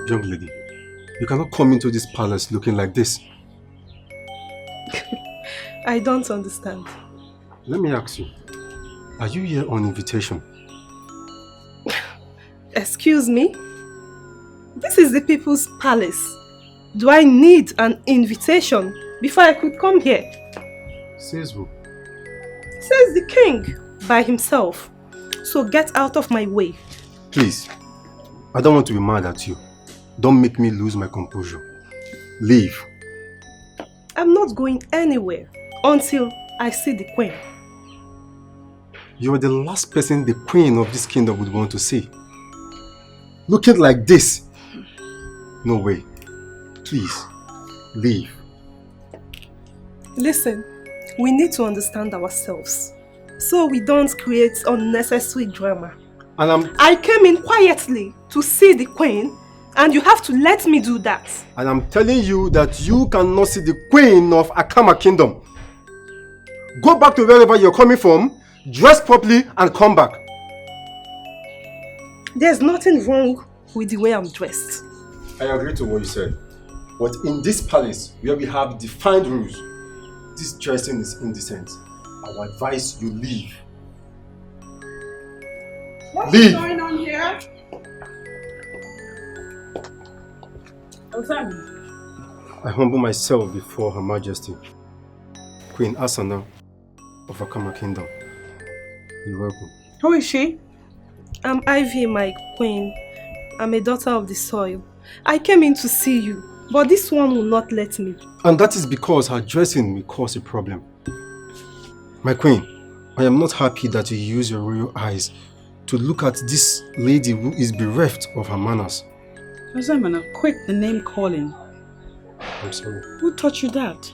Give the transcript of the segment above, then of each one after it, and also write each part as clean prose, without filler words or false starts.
Young lady, you cannot come into this palace looking like this. I don't understand. Let me ask you, are you here on invitation? Excuse me? This is the people's palace. Do I need an invitation before I could come here? Says who? Says the king by himself. So get out of my way. Please, I don't want to be mad at you. Don't make me lose my composure. Leave. I'm not going anywhere until I see the queen. You are the last person the queen of this kingdom would want to see. Looking like this. No way. Please, leave. Listen, we need to understand ourselves so we don't create unnecessary drama. And I came in quietly to see the queen and you have to let me do that. And I'm telling you that you cannot see the queen of Akama kingdom. Go back to wherever you're coming from, dress properly and come back. There's nothing wrong with the way I'm dressed. I agree to what you said. But in this palace where we have defined rules, this dressing is indecent. I would advise you leave. What's Leave. going on here? I humble myself before Her Majesty, Queen Asana of Akama Kingdom. You're welcome. Who is she? I'm Ivy, my queen. I'm a daughter of the soil. I came in to see you, but this one will not let me. And that is because her dressing will cause a problem. My queen, I am not happy that you use your royal eyes to look at this lady who is bereft of her manners. Ozemana, quit the name calling. I'm sorry. Who taught you that?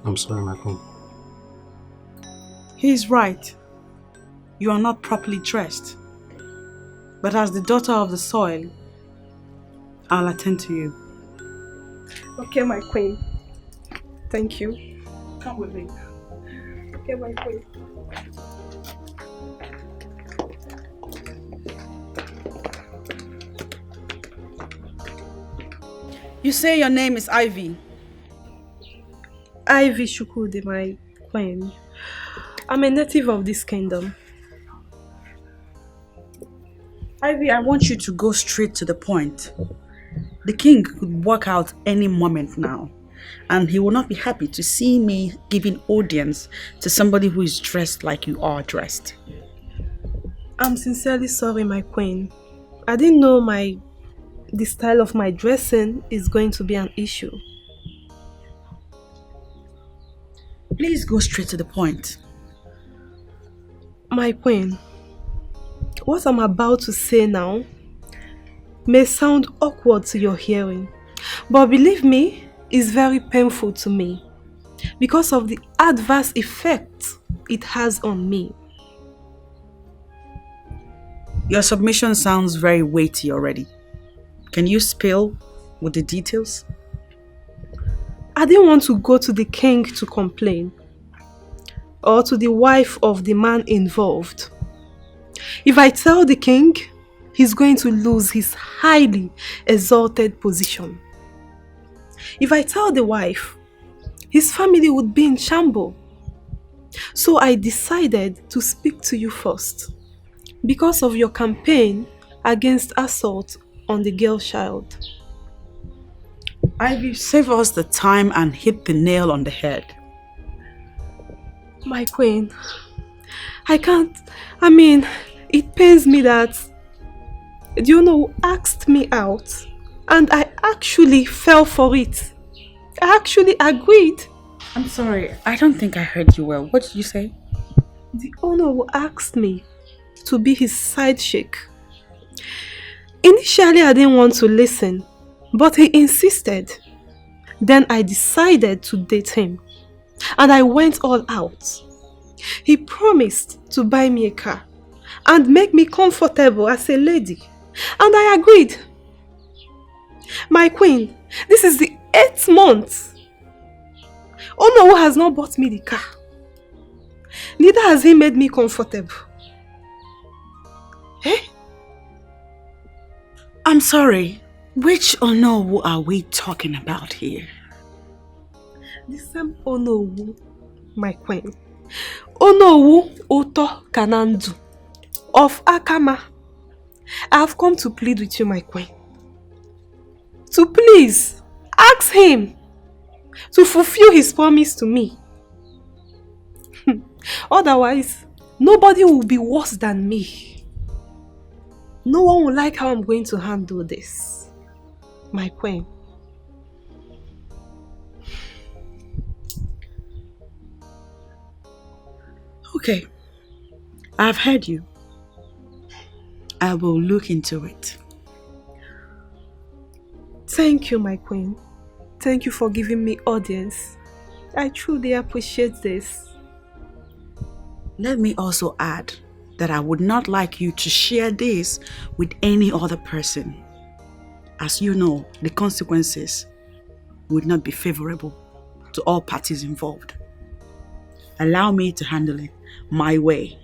I'm sorry, my queen. He is right. You are not properly dressed. But as the daughter of the soil, I'll attend to you. Okay, my queen. Thank you. Come with me. Okay, my queen. You say your name is Ivy. Ivy Shukude, my queen. I'm a native of this kingdom. Ivy, I want you to go straight to the point. The king could walk out any moment now, and he will not be happy to see me giving audience to somebody who is dressed like you are dressed. I'm sincerely sorry, my queen. I didn't know the style of my dressing is going to be an issue. Please go straight to the point. My queen, what I'm about to say now may sound awkward to your hearing, but believe me, it's very painful to me because of the adverse effect it has on me. Your submission sounds very weighty already. Can you spill with the details? I didn't want to go to the king to complain or to the wife of the man involved. If I tell the king, he's going to lose his highly exalted position. If I tell the wife, his family would be in shambles. So I decided to speak to you first because of your campaign against assault on the girl child. Ivy, save us the time and hit the nail on the head. My queen, it pains me that you asked me out and I actually fell for it. I actually agreed. I'm sorry, I don't think I heard you well. What did you say? The owner who asked me to be his side chick. Initially, I didn't want to listen, but he insisted. Then I decided to date him, and I went all out. He promised to buy me a car and make me comfortable as a lady, and I agreed. My queen, this is the 8th month. Ono has not bought me the car. Neither has he made me comfortable. Eh? I'm sorry. Which Onowu are we talking about here? The same Onowu, my queen. Onowu Oto Kanandu of Akama. I have come to plead with you, my queen. To please ask him to fulfill his promise to me. Otherwise, nobody will be worse than me. No one will like how I'm going to handle this, my queen. Okay, I've heard you. I will look into it. Thank you, my queen. Thank you for giving me audience. I truly appreciate this. Let me also add that I would not like you to share this with any other person. As you know, the consequences would not be favorable to all parties involved. Allow me to handle it my way.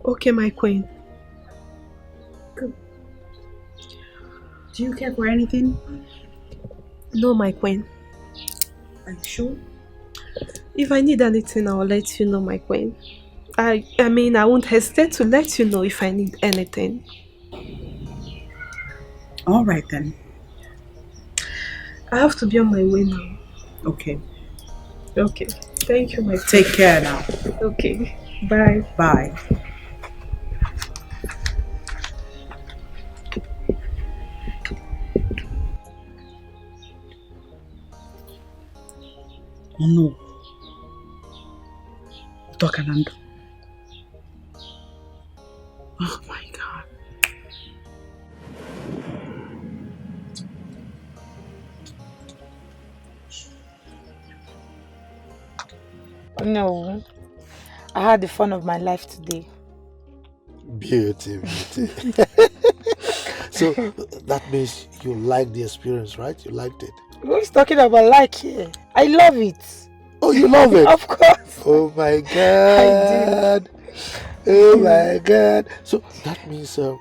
Okay, my queen. Good. Do you care for anything? No, my queen. Are you sure? If I need anything, I will let you know, my queen. I mean, I won't hesitate to let you know if I need anything. All right then. I have to be on my way now. Okay. Okay. Thank you, my queen. Take care now. Okay. Bye. Bye. Oh no. Tokanando. Oh my God. No, I had the fun of my life today. Beauty. So that means you liked the experience, right? You liked it. Who is talking about like here? I love it. Oh, you love it? Of course. Oh my God. Oh my God. So that means you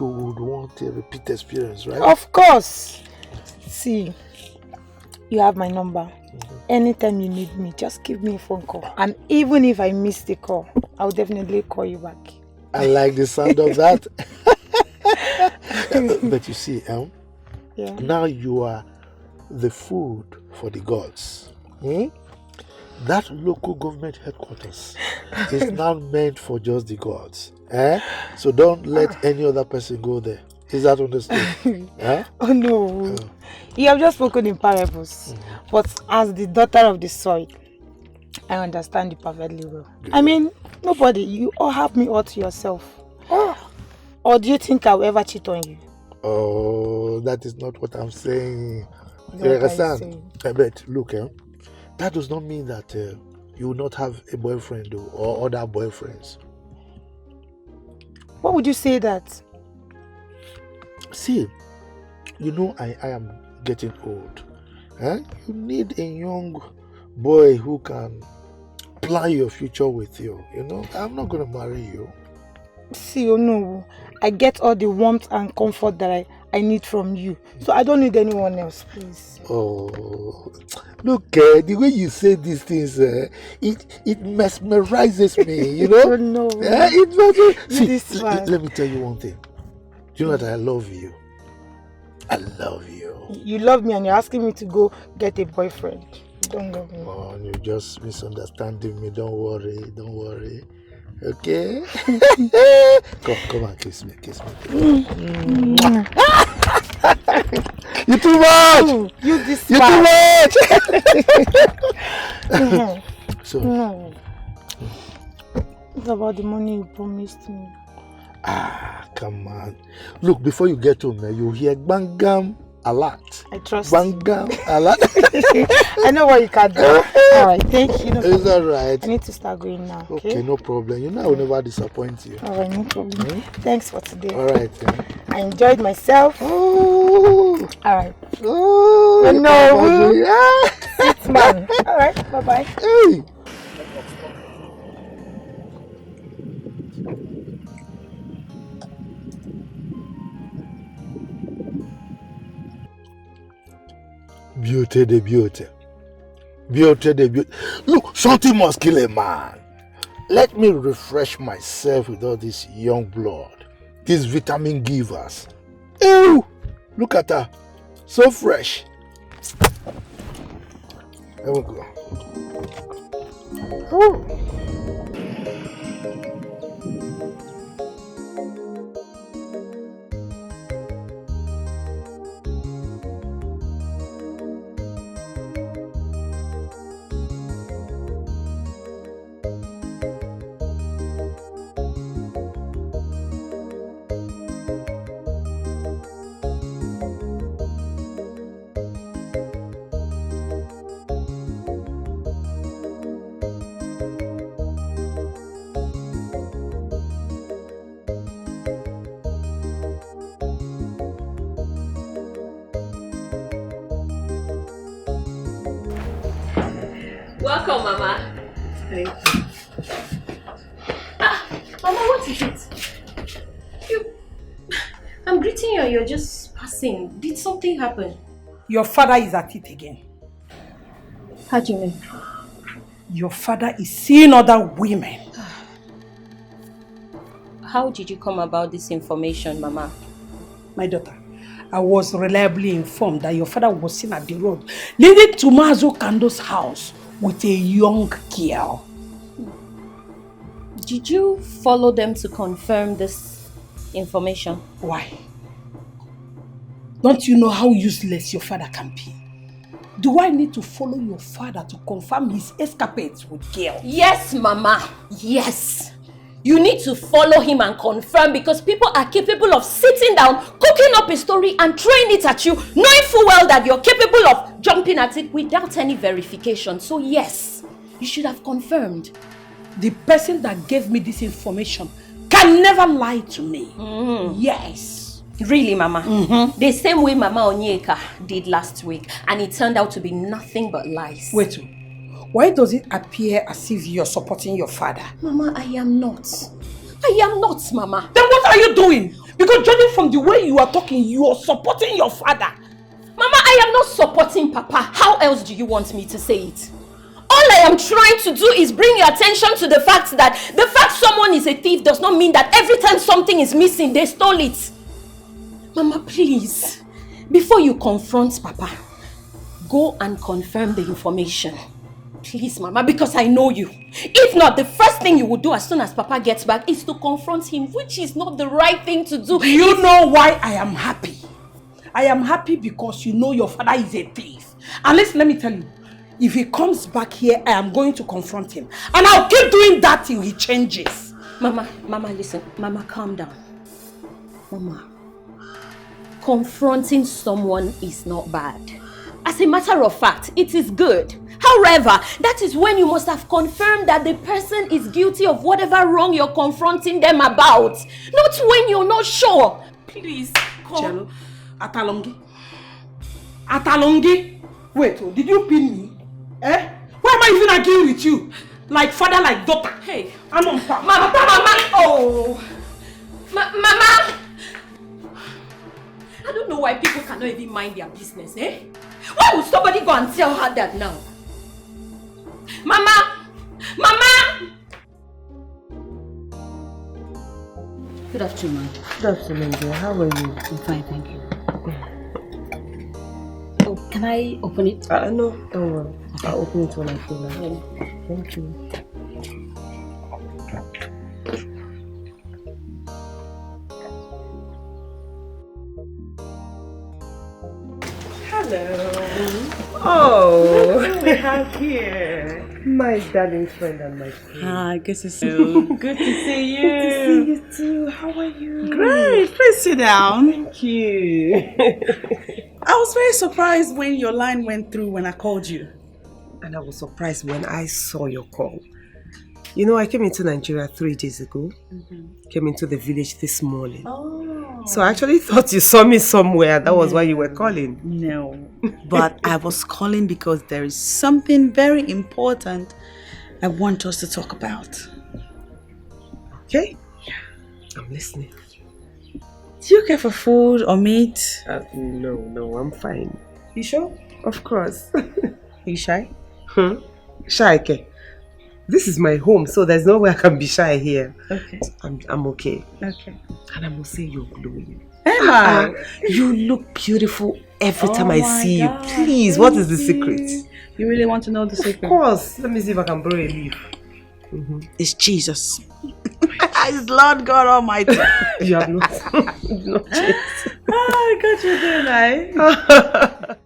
would want a repeat experience, right? Of course. See, you have my number. Anytime you need me, just give me a phone call. And even if I miss the call, I'll definitely call you back. I like the sound of that. But you see, Yeah. now you are the food for the gods. That local government headquarters is now meant for just the gods. So don't let any other person go there. Is that understood? Oh no. You have just spoken in parables. But as the daughter of the soil, I understand you perfectly well. Good. I mean, nobody, you all have me all to yourself. Or do you think I'll ever cheat on you? Oh, that is not what I'm saying. What You are understand? saying? But look, that does not mean that you will not have a boyfriend or other boyfriends. What would you say that? See, you know I am getting old. You need a young boy who can plan your future with you. You know, I'm not going to marry you. See, oh no, I get all the warmth and comfort that I need from you. So I don't need anyone else, please. Oh, look, the way you say these things, it mesmerizes me, you know? Oh no. It mesmerizes. See, This let me tell you one thing. Do you know that I love you? I love you. You love me and you're asking me to go get a boyfriend. You don't love me. Oh, you're just misunderstanding me. Don't worry. Okay? Come on, kiss me. You too much! You this You too much! So, no. It's about the money you promised me. Come on. Look, before you get home, you'll hear bangam a lot. I trust Bangam a lot. I know what you can do. Alright, thank you. No It's alright. I need to start going now, okay? Okay, no problem. You know I will never disappoint you. Alright, no problem. Thanks for today. Alright. I enjoyed myself. Oh. Alright. Oh. No. Sweet man. Alright, bye-bye. Hey. Beauty the beauty. Beauty the beauty. Look, something must kill a man. Let me refresh myself with all this young blood. These vitamin givers. Ew! Look at her. So fresh. There we go. Oh. Welcome, Mama. Thank you. Mama, what is it? I'm greeting you and you're just passing. Did something happen? Your father is at it again. How do you mean? Your father is seeing other women. How did you come about this information, Mama? My daughter, I was reliably informed that your father was seen at the road leading to Mazo Kando's house with a young girl. Did you follow them to confirm this information? Why? Don't you know how useless your father can be? Do I need to follow your father to confirm his escapades with girls? Yes, Mama. Yes. You need to follow him and confirm because people are capable of sitting down, cooking up a story and throwing it at you, knowing full well that you're capable of jumping at it without any verification. So yes, you should have confirmed. The person that gave me this information can never lie to me. Yes. Really, Mama? The same way Mama Onyeka did last week, and it turned out to be nothing but lies. Wait, why does it appear as if you're supporting your father? Mama, I am not. I am not, Mama. Then what are you doing? Because judging from the way you are talking, you are supporting your father. Mama, I am not supporting Papa. How else do you want me to say it? All I am trying to do is bring your attention to the fact that the fact someone is a thief does not mean that every time something is missing, they stole it. Mama, please, before you confront Papa, go and confirm the information. Please, Mama, because I know you. If not, the first thing you will do as soon as Papa gets back is to confront him, which is not the right thing to do. Do you know why I am happy? I am happy because you know your father is a thief. And let me tell you, if he comes back here, I am going to confront him. And I'll keep doing that till he changes. Mama, listen. Mama, calm down. Mama, confronting someone is not bad. As a matter of fact, it is good. However, that is when you must have confirmed that the person is guilty of whatever wrong you're confronting them about. Not when you're not sure. Please, come. Chelo, Atalongi? Wait, did you pin me? Eh? Why am I even arguing with you? Like father, like daughter. Hey. I'm on Mama, oh. Mama. I don't know why people cannot even mind their business, eh? Why would somebody go and tell her that now? Mama! Good afternoon. Good afternoon, dear. How are you? I'm fine, thank you. Oh, can I open it? No, don't worry. I'll open it when I feel like it. Thank you. Hello. Oh, what do we have here? My darling friend and my queen. Hi, good to see you. Good to see you. Good to see you too. How are you? Great. Please sit down. Thank you. I was very surprised when your line went through when I called you. And I was surprised when I saw your call. You know, I came into Nigeria 3 days ago. Came into the village this morning. Oh. So I actually thought you saw me somewhere. That was why you were calling. No, but I was calling because there is something very important I want us to talk about. Okay? Yeah. I'm listening. Do you care for food or meat? No, I'm fine. You sure? Of course. Are you shy? Shy, okay. This is my home, so there's no way I can be shy here. Okay. I'm okay. Okay. And I must say you're glowing. Emma! You look beautiful every time I my see God, you. Please, what is the secret? You really want to know the Of secret? course. Let me see if I can borrow a leaf. It's Jesus. It's Lord God Almighty. You have not, you've not changed. I got you there, right?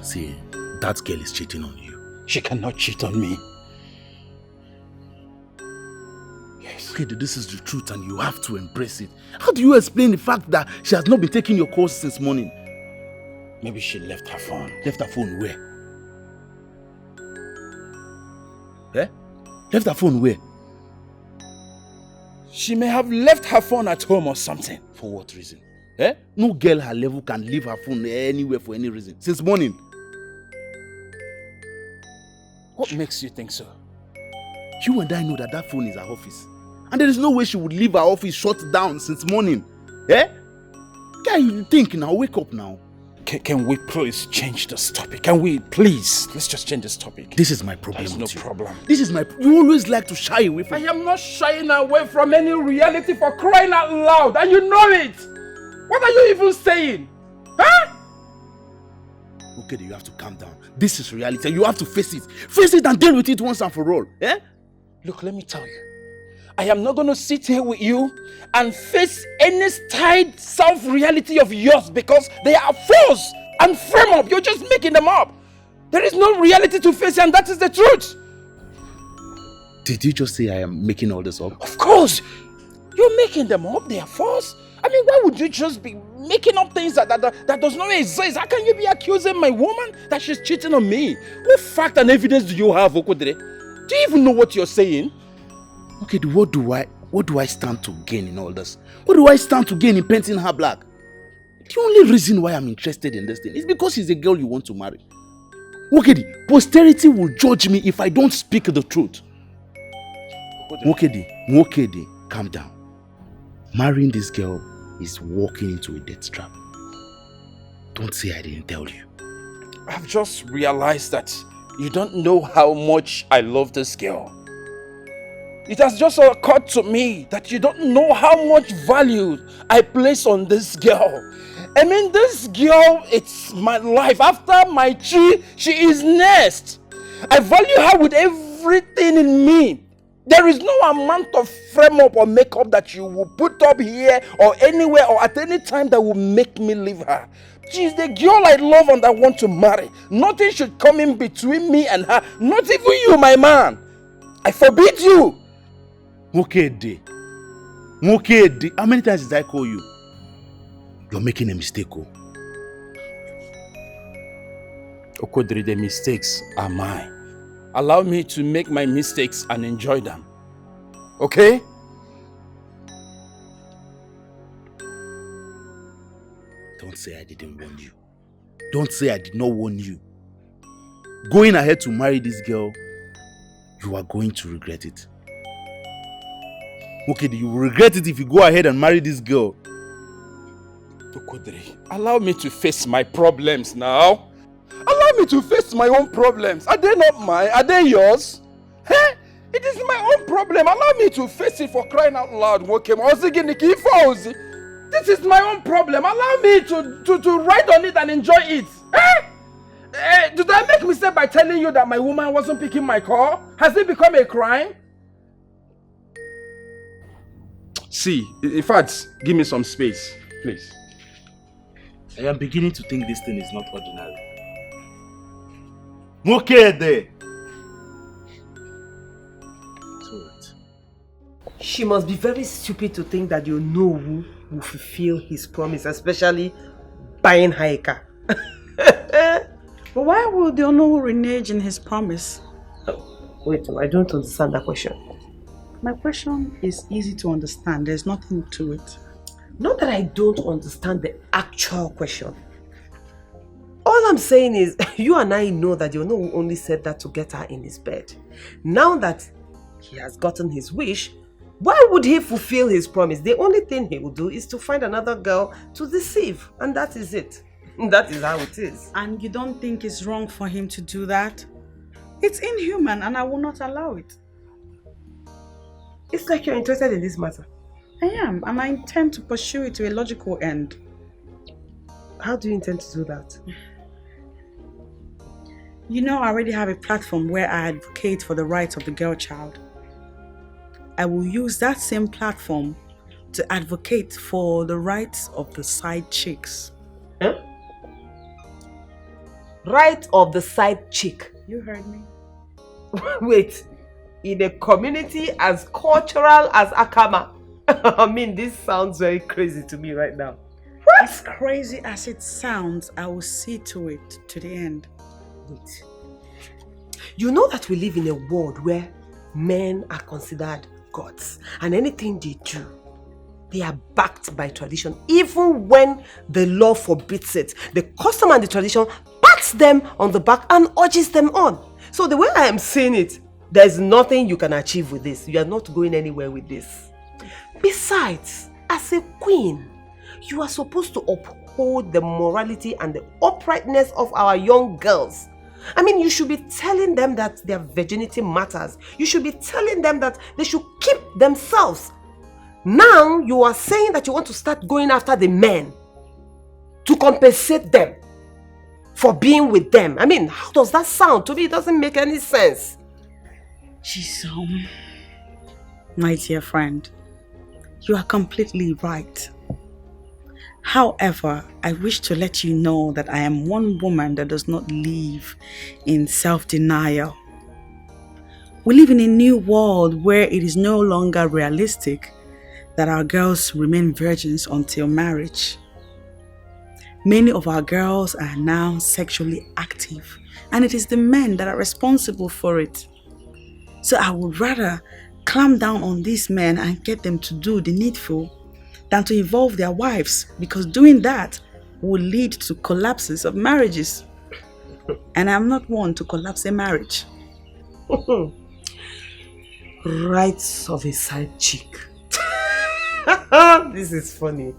See, that girl is cheating on you. She cannot cheat on me. Yes. Okay, this is the truth and you have to embrace it. How do you explain the fact that she has not been taking your calls since morning? Maybe she left her phone. Left her phone where? Eh? Left her phone where? She may have left her phone at home or something. For what reason? Eh? No girl her level can leave her phone anywhere for any reason. Since morning. What makes you think so? You and I know that that phone is her office. And there is no way she would leave her office shut down since morning. Eh? Guy, you think now? Wake up now. Can we please change this topic? Can we please? Let's just change this topic. This is my problem. There's no problem. This is my... You always like to shy away from... I am not shying away from any reality, for crying out loud, and you know it. What are you even saying? Huh? Okay, you have to calm down. This is reality. You have to face it. Face it and deal with it once and for all. Eh? Look, let me tell you. I am not going to sit here with you and face any tied self-reality of yours because they are false and frame up. You're just making them up. There is no reality to face, and that is the truth. Did you just say I am making all this up? Of course. You're making them up. They are false. I mean, why would you just be making up things that does not exist? How can you be accusing my woman that she's cheating on me? What fact and evidence do you have, Okodre? Do you even know what you're saying? Okay, what do I stand to gain in all this? What do I stand to gain in painting her black? The only reason why I'm interested in this thing is because she's a girl you want to marry. Okay, posterity will judge me if I don't speak the truth. Okay, calm down. Marrying this girl is walking into a death trap. Don't say I didn't tell you. I've just realized that you don't know how much I love this girl. It has just occurred to me that you don't know how much value I place on this girl. I mean, this girl, it's my life. After my chi, she is next. I value her with everything in me. There is no amount of frame up or makeup that you will put up here or anywhere or at any time that will make me leave her. She is the girl I love and I want to marry. Nothing should come in between me and her. Not even you, my man. I forbid you. Mokede. How many times did I call you? You're making a mistake, oh. Okodri, the mistakes are mine. Allow me to make my mistakes and enjoy them. Okay? Don't say I didn't warn you. Don't say I did not warn you. Going ahead to marry this girl, you are going to regret it. Okay, you will regret it if you go ahead and marry this girl. Okodri, allow me to face my problems now. Allow me to face my own problems. Are they not mine? Are they yours? Hey, it is my own problem. Allow me to face it, for crying out loud. This is my own problem. Allow me to write on it and enjoy it. Did I make a mistake by telling you that my woman wasn't picking my call? Has it become a crime? See, in fact, give me some space, please. I am beginning to think this thing is not ordinary. Mokede! She must be very stupid to think that you know who will fulfill his promise, especially buying her a car. But why would Onowu renege in his promise? Wait, I don't understand that question. My question is easy to understand. There's nothing to it. Not that I don't understand the actual question. All I'm saying is, you and I know that you know only said that to get her in his bed. Now that he has gotten his wish, why would he fulfill his promise? The only thing he will do is to find another girl to deceive. And that is it. That is how it is. And you don't think it's wrong for him to do that? It's inhuman and I will not allow it. It's like you're interested in this matter. I am, and I intend to pursue it to a logical end. How do you intend to do that? You know, I already have a platform where I advocate for the rights of the girl child. I will use that same platform to advocate for the rights of the side chicks. Huh? Right of the side chick. You heard me. Wait, in a community as cultural as Akama. I mean, this sounds very crazy to me right now. As crazy as it sounds, I will see to it to the end. Wait. You know that we live in a world where men are considered gods, and anything they do, they are backed by tradition. Even when the law forbids it, the custom and the tradition pats them on the back and urges them on. So the way I am seeing it, there's nothing you can achieve with this. You are not going anywhere with this. Besides, as a queen, you are supposed to uphold the morality and the uprightness of our young girls. I mean, you should be telling them that their virginity matters. You should be telling them that they should keep themselves. Now, you are saying that you want to start going after the men to compensate them for being with them. I mean, how does that sound? To me, it doesn't make any sense. Chisom, my dear friend, you are completely right. However, I wish to let you know that I am one woman that does not live in self-denial. We live in a new world where it is no longer realistic that our girls remain virgins until marriage. Many of our girls are now sexually active, and it is the men that are responsible for it. So I would rather clamp down on these men and get them to do the needful than to involve their wives, because doing that will lead to collapses of marriages. And I'm not one to collapse a marriage. Rights of a side chick. This is funny.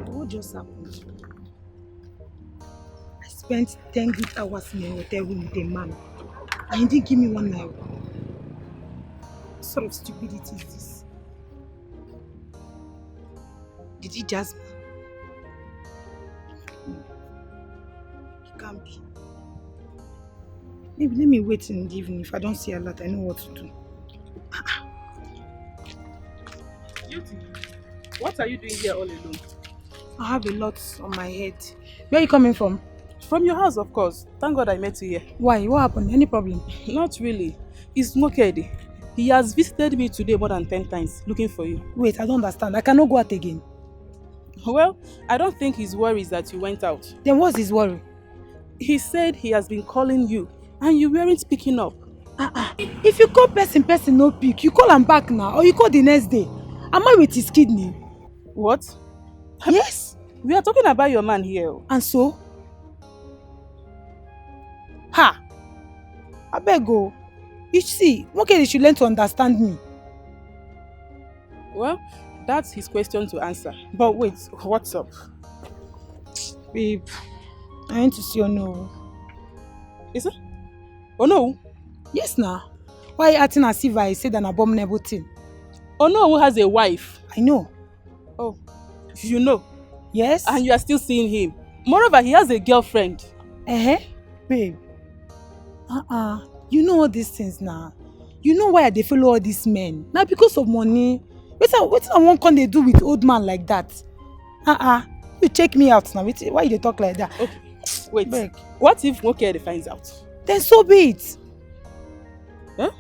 What just happened? I spent 10 good hours in a hotel room with a man, and he didn't give me 1 naira. What sort of stupidity is this? Did he just... It can't be. Maybe let me wait in the evening. If I don't see a lot, I know what to do. Beauty, what are you doing here all alone? I have a lot on my head. Where are you coming from? From your house, of course. Thank God I met you here. Why? What happened? Any problem? Not really. It's Mokedi. He has visited me today more than 10 times, looking for you. Wait, I don't understand. I cannot go out again. Well, I don't think his worry is that you went out. Then what's his worry? He said he has been calling you, and you weren't picking up. If you call person no pick, you call him back now, or you call the next day. Am I with his kidney? What? Yes. We are talking about your man here. And so? Ha! I beg go. You see, Mokedi should learn to understand me. Well, that's his question to answer. But wait, what's up? Babe, I want to see Ono. Is it? Oh no? Yes, now. Why are you acting as if I said an abominable thing? Oh no, who has a wife? I know. Oh, you know? Yes. And you are still seeing him. Moreover, he has a girlfriend. Babe. You know all these things now. You know why they follow all these men. Now because of money. What I want can they do with old man like that? You check me out now. Why you talk like that? Okay. Wait. Beg. What if Mokedi finds out? Then so be it. Huh?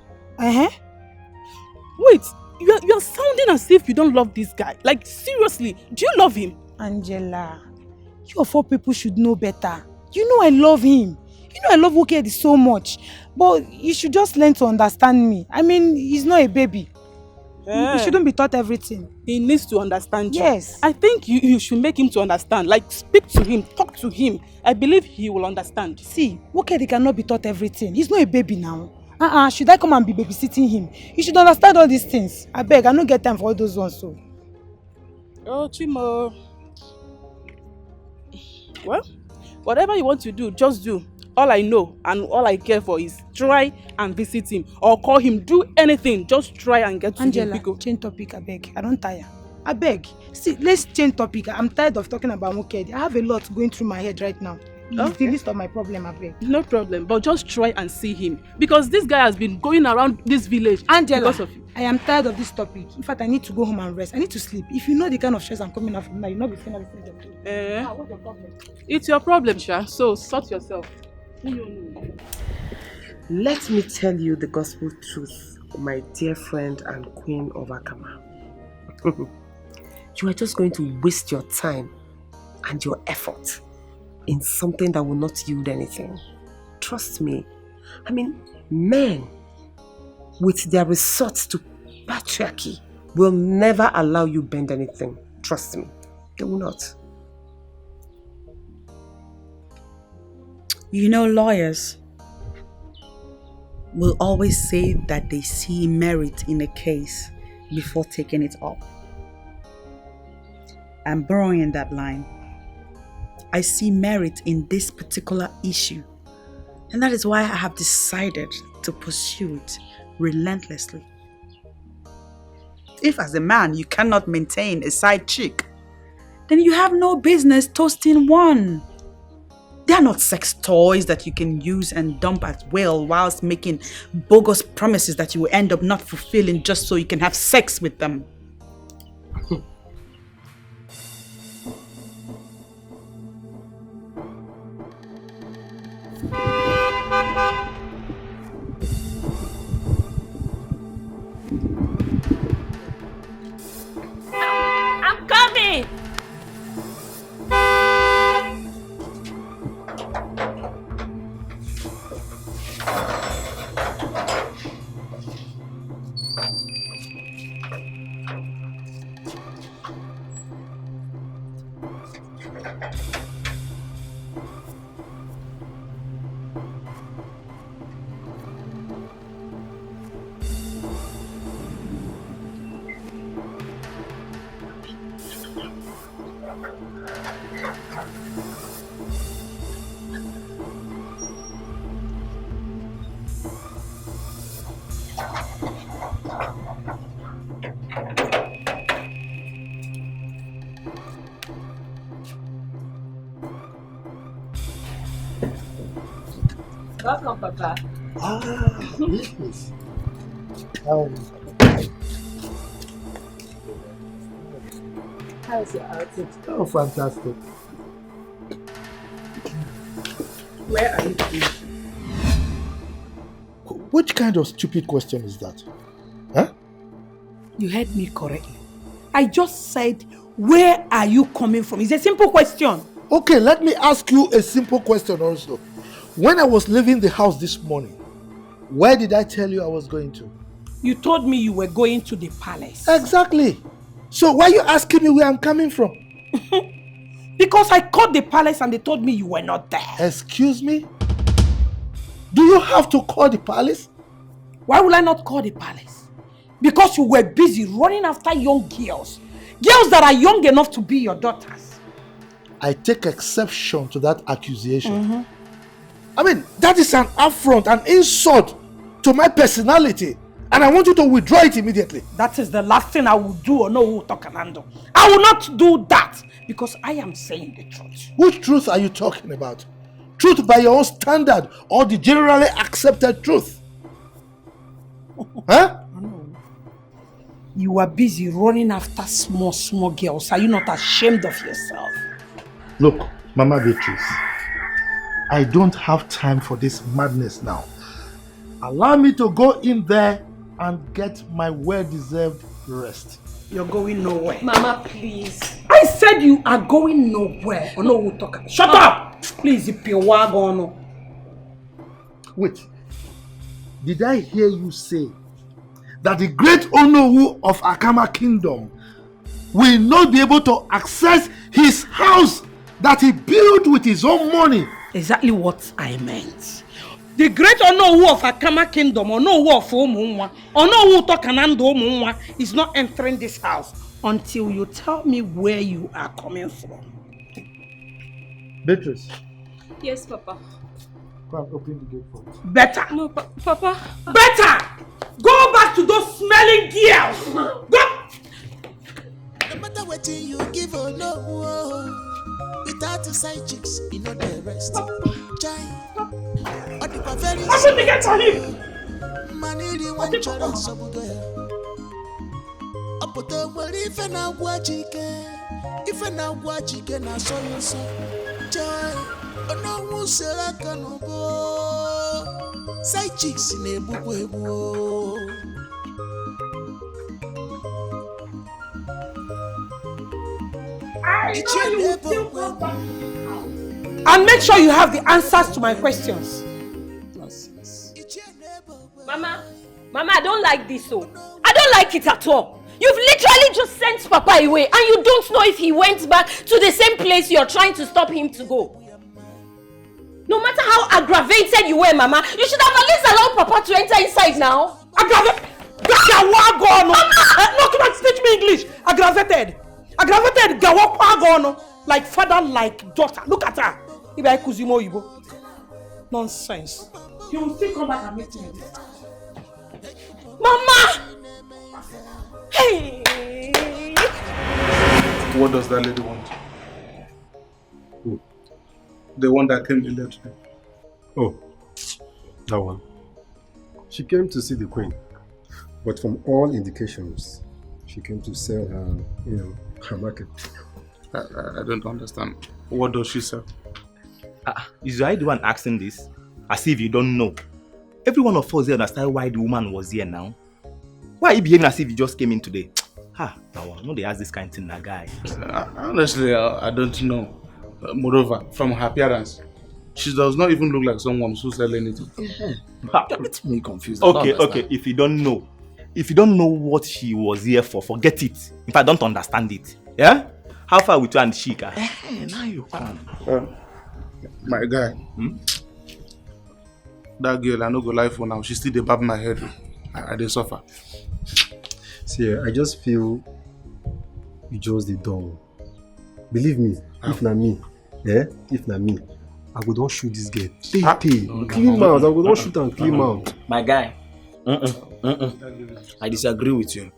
Wait. You are sounding as if you don't love this guy. Like, seriously, do you love him? Angela, you of all people should know better. You know I love him. You know I love Mokedi so much. But you should just learn to understand me. I mean, he's not a baby. He shouldn't be taught everything. He needs to understand you. Yes. I think you should make him to understand. Like, speak to him, talk to him. I believe he will understand. See, Wokedi cannot be taught everything. He's not a baby now. Should I come and be babysitting him? He should understand all these things. I beg, I don't get time for all those ones. So. Oh, Chimo. Well, whatever you want to do, just do. All I know and all I care for is try and visit him or call him. Do anything. Just try and get to Angela, him. change topic, I beg. I don't tire. I beg. See, let's change topic. I'm tired of talking about Wokedi. I have a lot going through my head right now. It's the list of my problem, I beg. No problem, but just try and see him. Because this guy has been going around this village Angela, because of you. I am tired of this topic. In fact, I need to go home and rest. I need to sleep. If you know the kind of stress I'm coming out from now, you'll not be feeling everything. What's your problem? It's your problem, Sha. So sort yourself. Let me tell you the gospel truth, my dear friend and queen of Akama. You are just going to waste your time and your effort in something that will not yield anything. Trust me. I mean, men with their resort to patriarchy will never allow you bend anything. Trust me. They will not. You know, lawyers will always say that they see merit in a case before taking it up. I'm borrowing that line. I see merit in this particular issue, and that is why I have decided to pursue it relentlessly. If as a man you cannot maintain a side chick, then you have no business toasting one. They are not sex toys that you can use and dump at will whilst making bogus promises that you will end up not fulfilling just so you can have sex with them. I'm coming! Welcome, Papa. Yes. How's your outing? Oh, fantastic. Where are you going? Which kind of stupid question is that? Huh? You heard me correctly. I just said, where are you coming from? It's a simple question. Okay, let me ask you a simple question also. When I was leaving the house this morning, where did I tell you I was going to? You told me you were going to the palace. Exactly. So why are you asking me where I'm coming from? Because I called the palace and they told me you were not there. Excuse me? Do you have to call the palace? Why will I not call the palace? Because you were busy running after young girls. Girls that are young enough to be your daughters. I take exception to that accusation. I mean, that is an affront, an insult to my personality. And I want you to withdraw it immediately. That is the last thing I will do or know who talk and handle. I will not do that because I am saying the truth. Which truth are you talking about? Truth by your own standard or the generally accepted truth? Huh? You are busy running after small girls. Are you not ashamed of yourself? Look, Mama Beatrice, I don't have time for this madness now. Allow me to go in there and get my well-deserved rest. You're going nowhere. Mama, please. I said you are going nowhere. Oh, no, we'll talk. Shut up! Please, if you're wagon. Wait. Did I hear you say that the great Onowu of Akama Kingdom will not be able to access his house that he built with his own money. Exactly what I meant. The great Onowu of Akama Kingdom, Onowu of Omunwa, Onowu Tokanando Omunwa is not entering this house until you tell me where you are coming from. Beatrice. Yes, Papa. Go and open the gate for me. Better. No, Papa. Better! Go back to those smelling girls! Go! No matter what you give or no, without the side chicks, you know the rest. Chai, or the very I'm going to get on him! Money, one children, some girl. Up to the if and now watch if and now watch again, I saw you so. Chai. No one say I can go. Side chicks in a book. I know you will still come back. And make sure you have the answers to my questions. Mama, I don't like this so. I don't like it at all. You've literally just sent Papa away and you don't know if he went back to the same place you're trying to stop him to go. No matter how aggravated you were, Mama, you should have at least allowed Papa to enter inside now. Aggravated? No, come on, teach me English. Aggravated. Aggravated, gawapagono. Like father, like daughter. Look at her. Ibe kuzimo ibo. Nonsense. You will still come back and meet me. Mama! Hey! What does that lady want? Who? The one that came earlier today. Oh, that one. She came to see the queen, but from all indications, she came to sell her, her market. I don't understand. What does she sell? Is I the one asking this? As if you don't know. Every one of us here understand why the woman was here now. Why are you behaving as if you just came in today? No, they ask this kind of thing, that guy. Honestly, I don't know. Moreover, from her appearance, she does not even look like someone who sells anything. You're making me confused. Okay. If you don't know what she was here for, forget it. If I don't understand it, yeah? How far with you and Shika? Now you come. My guy, that girl, I no go lie for now. She still dey bab my head. I dey suffer. See, I just feel you just the door. Believe me, if not me, I would not shoot this girl. Clean mouth, I would not shoot and clean mouth. My guy, I disagree with you.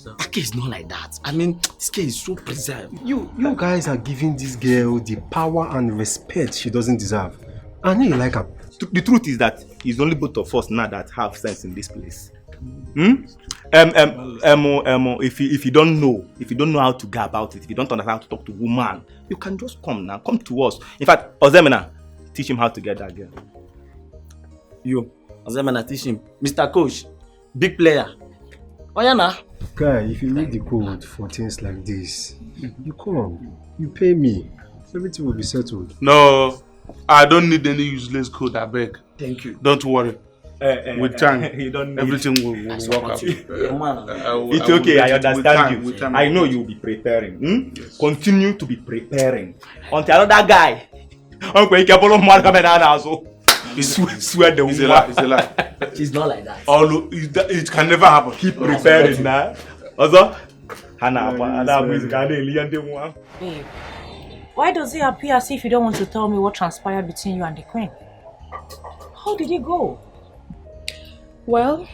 That case is not like that. I mean, this case is so preserved. You guys are giving this girl the power and respect she doesn't deserve. I know you like her. The truth is that it's only both of us now that have sense in this place. If you don't know how to go about it, if you don't understand how to talk to woman, you can just come to us. In fact, Ozemena, teach him how to get that girl. You, Ozemena, teach him. Mr. Coach, big player. Oh yeah, nah. Guy, if you need the code for things like this, you come, you pay me, everything will be settled. No, I don't need any useless code, I beg. Thank you. Don't worry. With time, everything will work out. It's okay, I understand you. I know you'll be preparing. Yes. Continue to be preparing. Until another guy. Swear the woman. It's a lie. She's not like that. Oh, it can never happen. Keep preparing now. Also, Babe, why does it appear as if you don't want to tell me what transpired between you and the queen? How did it go? Well,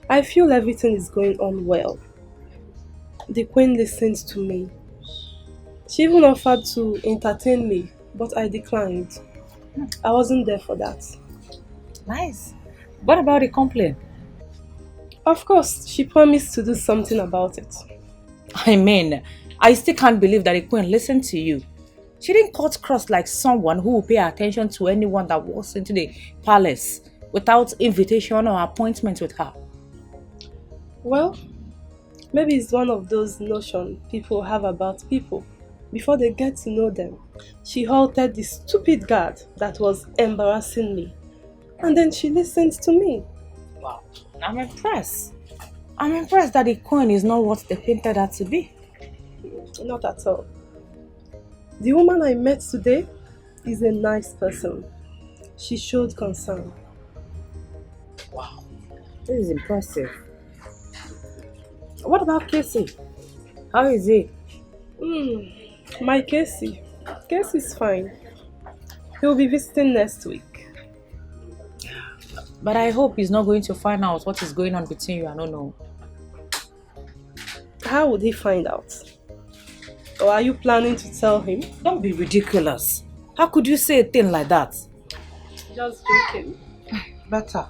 I feel everything is going on well. The queen listened to me. She even offered to entertain me, but I declined. I wasn't there for that. Nice. What about the complaint? Of course, she promised to do something about it. I mean, I still can't believe that the queen listened to you. She didn't cut cross like someone who will pay attention to anyone that walks into the palace without invitation or appointment with her. Well, maybe it's one of those notions people have about people before they get to know them. She halted the stupid guard that was embarrassing me. And then she listened to me. Wow, I'm impressed. I'm impressed that the coin is not what they painted her to be. Not at all. The woman I met today is a nice person. She showed concern. Wow, this is impressive. What about Casey? How is he? My Casey. Casey's fine. He'll be visiting next week. But I hope he's not going to find out what is going on between you. I don't know. How would he find out? Or are you planning to tell him? Don't be ridiculous. How could you say a thing like that? Just joking. Better.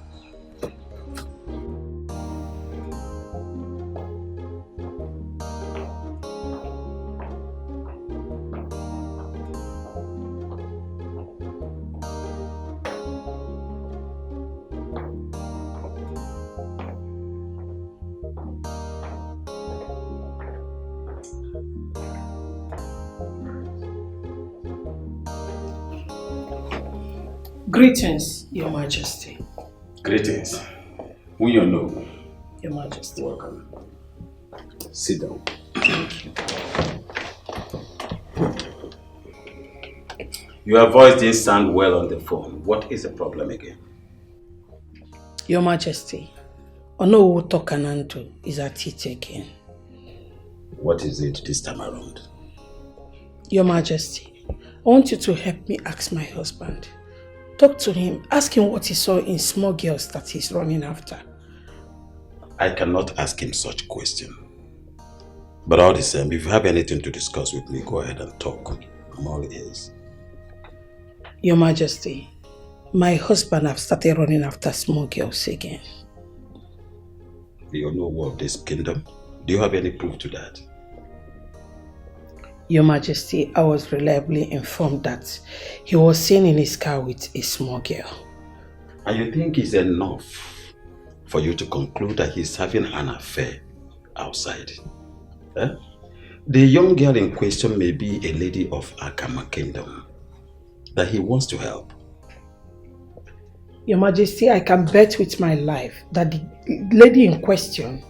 Greetings, Your Majesty. Greetings. We you know. Your Majesty. Welcome. Sit down. Thank you. Your voice didn't sound well on the phone. What is the problem again? Your Majesty, Onowu Tokananto is at it again. What is it this time around? Your Majesty, I want you to help me ask my husband. Talk to him, ask him what he saw in small girls that he's running after. I cannot ask him such question. But all the same, if you have anything to discuss with me, go ahead and talk. I'm all ears. Your Majesty, my husband have started running after small girls again. Do you know of this kingdom? Do you have any proof to that? Your Majesty, I was reliably informed that he was seen in his car with a small girl. And you think it's enough for you to conclude that he's having an affair outside? Eh? The young girl in question may be a lady of Akama Kingdom that he wants to help. Your Majesty, I can bet with my life that the lady in question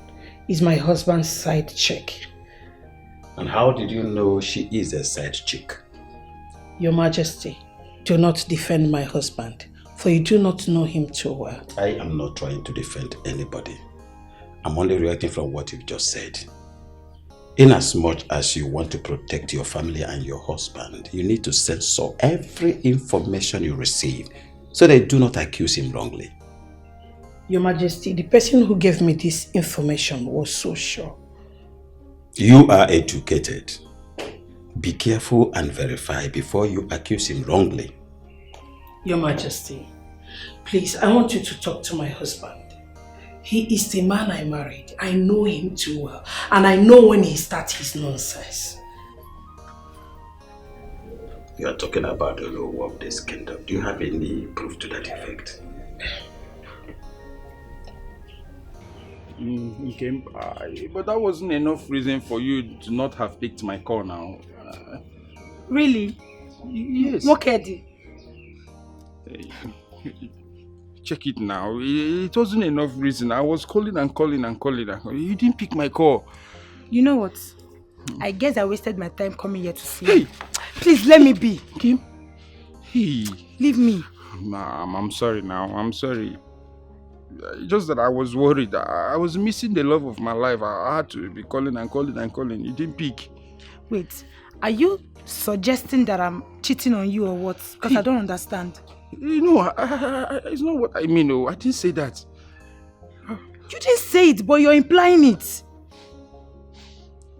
is my husband's side chick. And how did you know she is a side chick? Your Majesty, do not defend my husband, for you do not know him too well. I am not trying to defend anybody. I'm only reacting from what you've just said. Inasmuch as you want to protect your family and your husband, you need to censor every information you receive so they do not accuse him wrongly. Your Majesty, the person who gave me this information was so sure. You are educated. Be careful and verify before you accuse him wrongly. Your Majesty, please, I want you to talk to my husband. He is the man I married. I know him too well. And I know when he starts his nonsense. You are talking about the law of this kingdom. Do you have any proof to that effect? Okay, but that wasn't enough reason for you to not have picked my call now. Really? Yes. Mokedi. Check it now. It wasn't enough reason. I was calling and calling and calling. You didn't pick my call. You know what? I guess I wasted my time coming here to see you. Please let me be. Kim? Hey. Leave me. Nah, I'm sorry now. I'm sorry. Just that I was worried. I was missing the love of my life. I had to be calling and calling and calling. You didn't pick. Wait, are you suggesting that I'm cheating on you or what? Because I don't understand. You know, it's not what I mean. Oh, I didn't say that. You didn't say it, but you're implying it.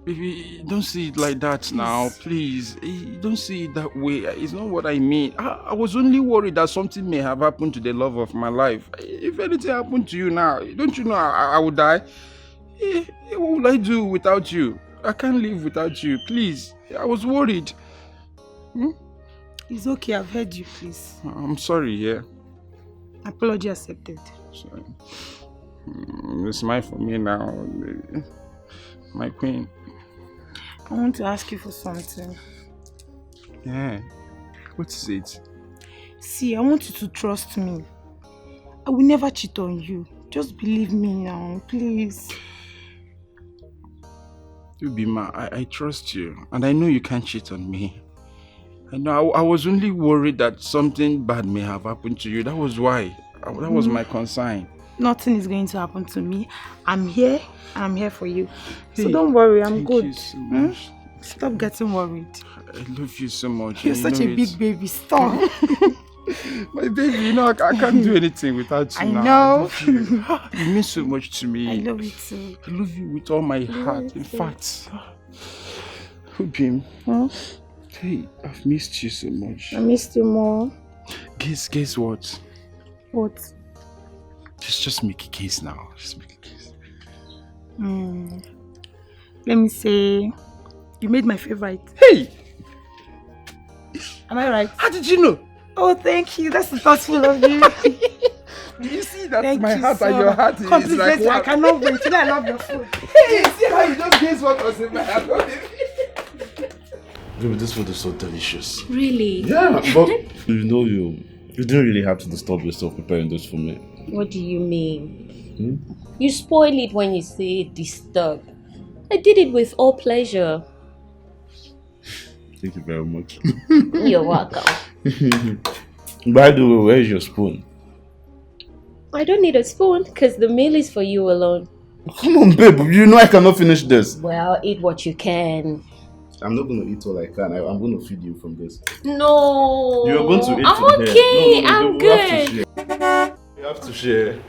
Baby, don't see it like that now, please. Don't see it that way. It's not what I mean. I was only worried that something may have happened to the love of my life. If anything happened to you now, don't you know I would die? What would I do without you? I can't live without you. Please, I was worried. It's okay, I've heard you, please. I'm sorry, yeah. Apology accepted. Sorry. Smile for me now, my queen. I want to ask you for something. Yeah. What is it? See, I want you to trust me. I will never cheat on you. Just believe me now, please. Ubima, I trust you, and I know you can't cheat on me. I know I was only worried that something bad may have happened to you. That was why. That was my concern. Nothing is going to happen to me. I'm here, and I'm here for you. So don't worry, I'm good. Thank you so much. Stop getting worried. I love you so much. You're such a big baby. Stop. My baby, you know, I can't do anything without you. I now. know. You mean so much to me. I love you too. I love you with all my heart. In fact, Ubim, hey, I've missed you so much. I missed you more. Guess what? What? Just make a case now. Just make a case. Let me say, you made my favorite. Hey! Am I right? How did you know? Oh, thank you. That's thoughtful of you. You see that Thank my you heart so and your heart is like complimentary. wow. I cannot wait. Today I love your food. Hey, see how you just guess what was in my heart. Baby, this food is so delicious. Really? Yeah, but you know you didn't really have to disturb yourself preparing this for me. What do you mean? You spoil it when you say disturb. I did it with all pleasure. Thank you very much. You're welcome. By the way, where is your spoon? I don't need a spoon because the meal is for you alone. Come on, babe. You know I cannot finish this. Well, eat what you can. I'm not going to eat all I can. I'm going to feed you from this. No. You're going to eat I'm from okay. here. No, I'm good. We have to share.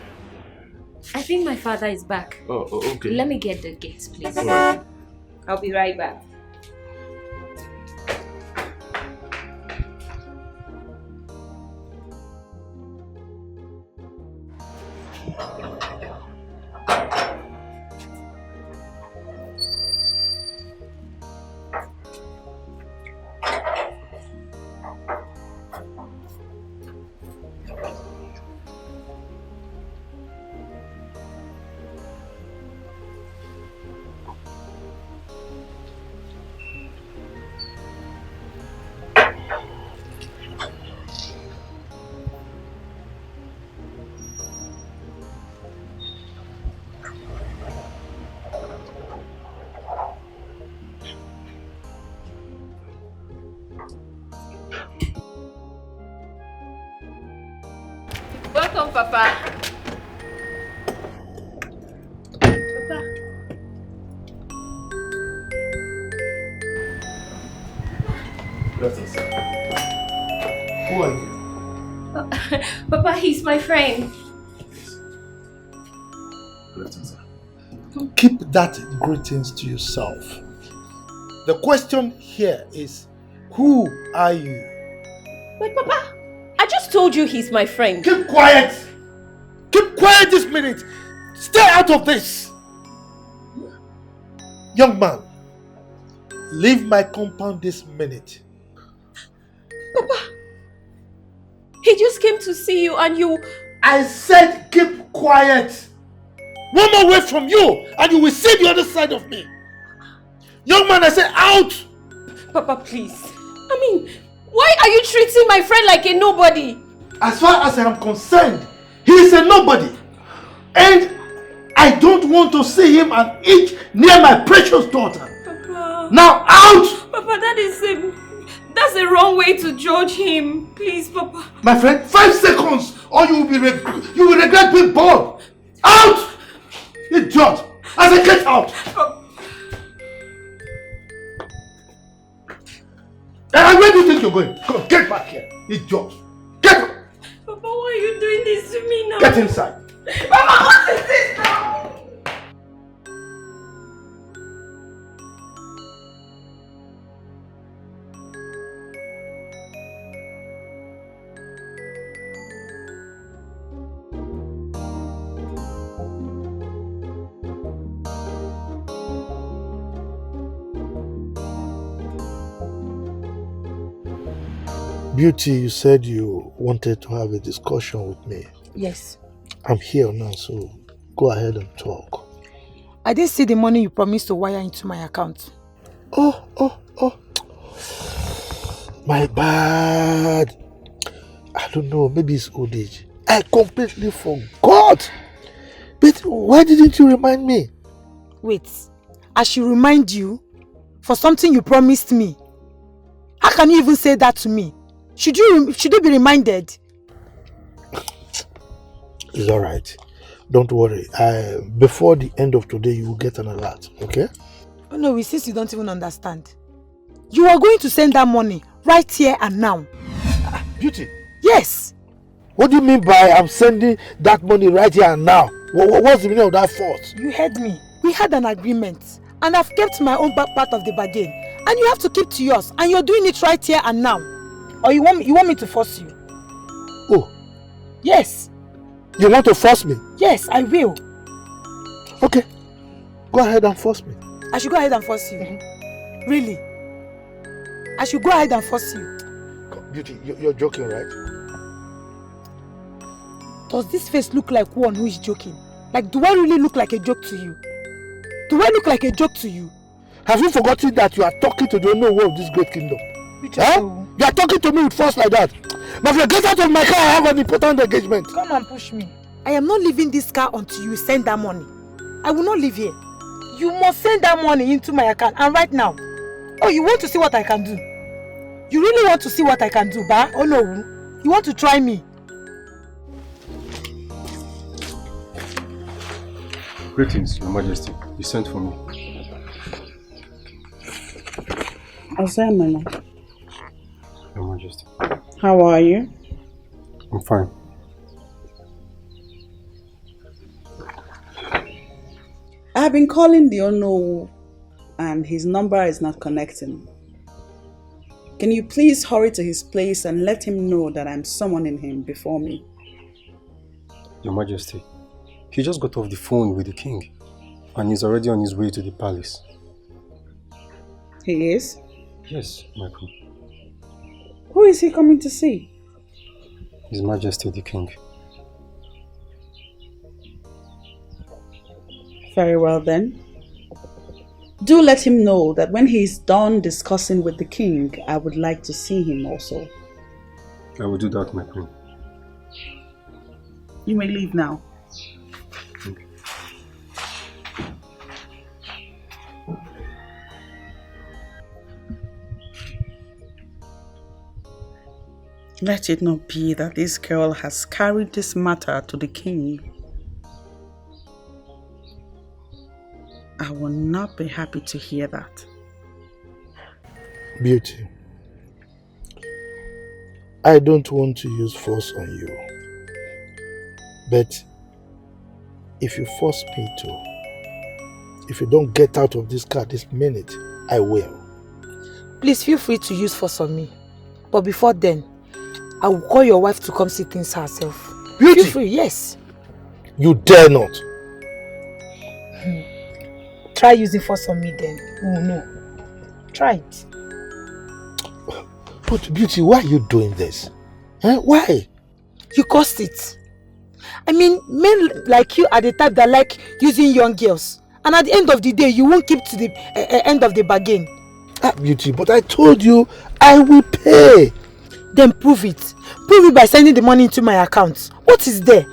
I think my father is back. Oh, okay. Let me get the gates, please. All right. I'll be right back. Welcome, Papa. Papa. Blessings. Who are you? Papa, he's my friend. Blessings. Keep that greetings to yourself. The question here is, who are you? But Papa, I just told you he's my friend. Keep quiet! Keep quiet this minute! Stay out of this! Young man, leave my compound this minute. Papa, he just came to see you and you... I said keep quiet! One more word from you and you will see the other side of me. Young man, I said out! Papa, please. I mean, why are you treating my friend like a nobody? As far as I am concerned, he is a nobody. And I don't want to see him an inch near my precious daughter. Papa. Now out! Papa, that's a wrong way to judge him. Please, Papa. My friend, 5 seconds or you will regret being born. Out! Idiot! I said get out! And where do you think you're going? Come, get back here, idiot! Get up! Papa, why are you doing this to me now? Get inside! Papa, what is this now? Beauty, you said you wanted to have a discussion with me. Yes. I'm here now, so go ahead and talk. I didn't see the money you promised to wire into my account. Oh. My bad. I don't know, maybe it's old age. I completely forgot. But why didn't you remind me? Wait, I should remind you for something you promised me. How can you even say that to me? Should you be reminded? It's alright. Don't worry. Before the end of today, you will get an alert, okay? Oh no, since you don't even understand. You are going to send that money right here and now. Beauty? Yes. What do you mean by I'm sending that money right here and now? What's the meaning of that force? You heard me. We had an agreement and I've kept my own part of the bargain. And you have to keep to yours. And you're doing it right here and now. Or you want me to force you? Oh. Yes. You want to force me? Yes, I will. Okay. Go ahead and force me. I should go ahead and force you? Really? I should go ahead and force you? Beauty, you're joking, right? Does this face look like one who is joking? Like, do I really look like a joke to you? Do I look like a joke to you? Have you forgotten that you are talking to the owner of this great kingdom? Huh? You are talking to me with force like that. Now if you get out of my car, I have an important engagement. Come and push me. I am not leaving this car until you send that money. I will not leave here. You must send that money into my account and right now. Oh, you want to see what I can do? You really want to see what I can do, ba? Oh no. You want to try me? Greetings, Your Majesty. You sent for me. Osemana, Your Majesty. how are you? I'm fine. I've been calling the Ono and his number is not connecting. Can you please hurry to his place and let him know that I'm summoning him before me? Your Majesty, he just got off the phone with the king and he's already on his way to the palace. He is? Yes, my queen. Who is he coming to see? His Majesty the King. Very well then. Do let him know that when he is done discussing with the king, I would like to see him also. I will do that, my queen. You may leave now. Let it not be that this girl has carried this matter to the king. I will not be happy to hear that. Beauty, I don't want to use force on you. But if you force me to, if you don't get out of this car this minute, I will. Please feel free to use force on me. But before then, I will call your wife to come see things herself. Beauty! Feel free, yes. You dare not. Try using force on me then. Oh no. Try it. But Beauty, why are you doing this? Why? You caused it. I mean, men like you are the type that like using young girls. And at the end of the day, you won't keep to the end of the bargain. Beauty, but I told you I will pay. Then prove it. Prove it by sending the money into my account. What is there?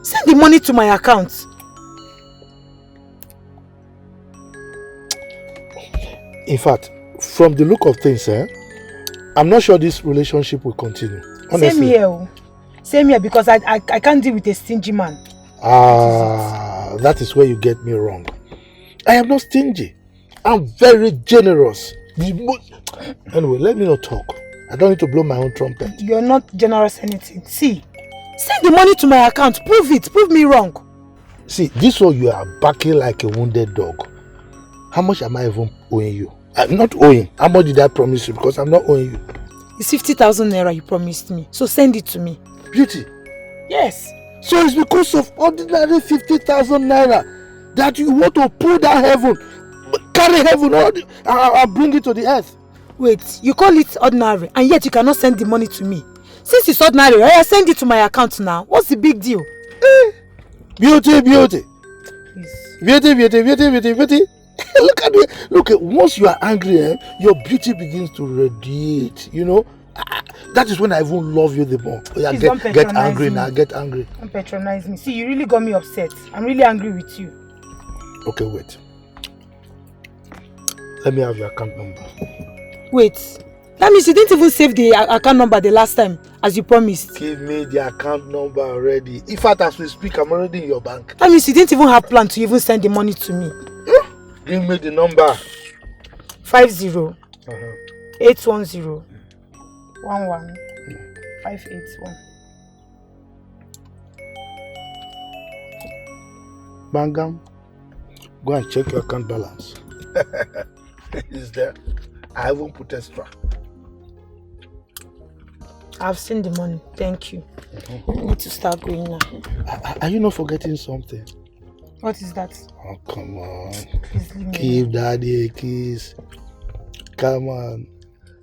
Send the money to my account. In fact, from the look of things, I'm not sure this relationship will continue. Honestly. Same here. Same here, because I can't deal with a stingy man. That is where you get me wrong. I am not stingy. I'm very generous. Anyway, let me not talk. I don't need to blow my own trumpet. You're not generous anything. See, send the money to my account. Prove it. Prove me wrong. See, this one you are barking like a wounded dog. How much am I even owing you? I'm not owing. How much did I promise you? Because I'm not owing you. It's 50,000 naira you promised me. So send it to me. Beauty? Yes. So it's because of ordinary 50,000 naira that you want to pull down heaven, carry heaven and bring it to the earth? Wait, you call it ordinary and yet you cannot send the money to me. Since it's ordinary, I send it to my account now. What's the big deal? Beauty, beauty. Please. Beauty. Look at me. Look, once you are angry, your beauty begins to radiate, you know. That is when I even love you the more. Yeah, get angry now, get angry. Don't patronize me. See, you really got me upset. I'm really angry with you. Okay, wait. Let me have your account number. Wait. That means you didn't even save the account number the last time, as you promised. Give me the account number already. In fact, as we speak, I'm already in your bank. That means you didn't even have plan to even send the money to me. Give me the number. 50 810 11 581. Bangam, go and check your account balance. Is there? I haven't put extra. I've seen the money. Thank you. I need to start going now. Are you not forgetting something? What is that? Oh, come on. Please leave me. Give daddy a kiss. Come on.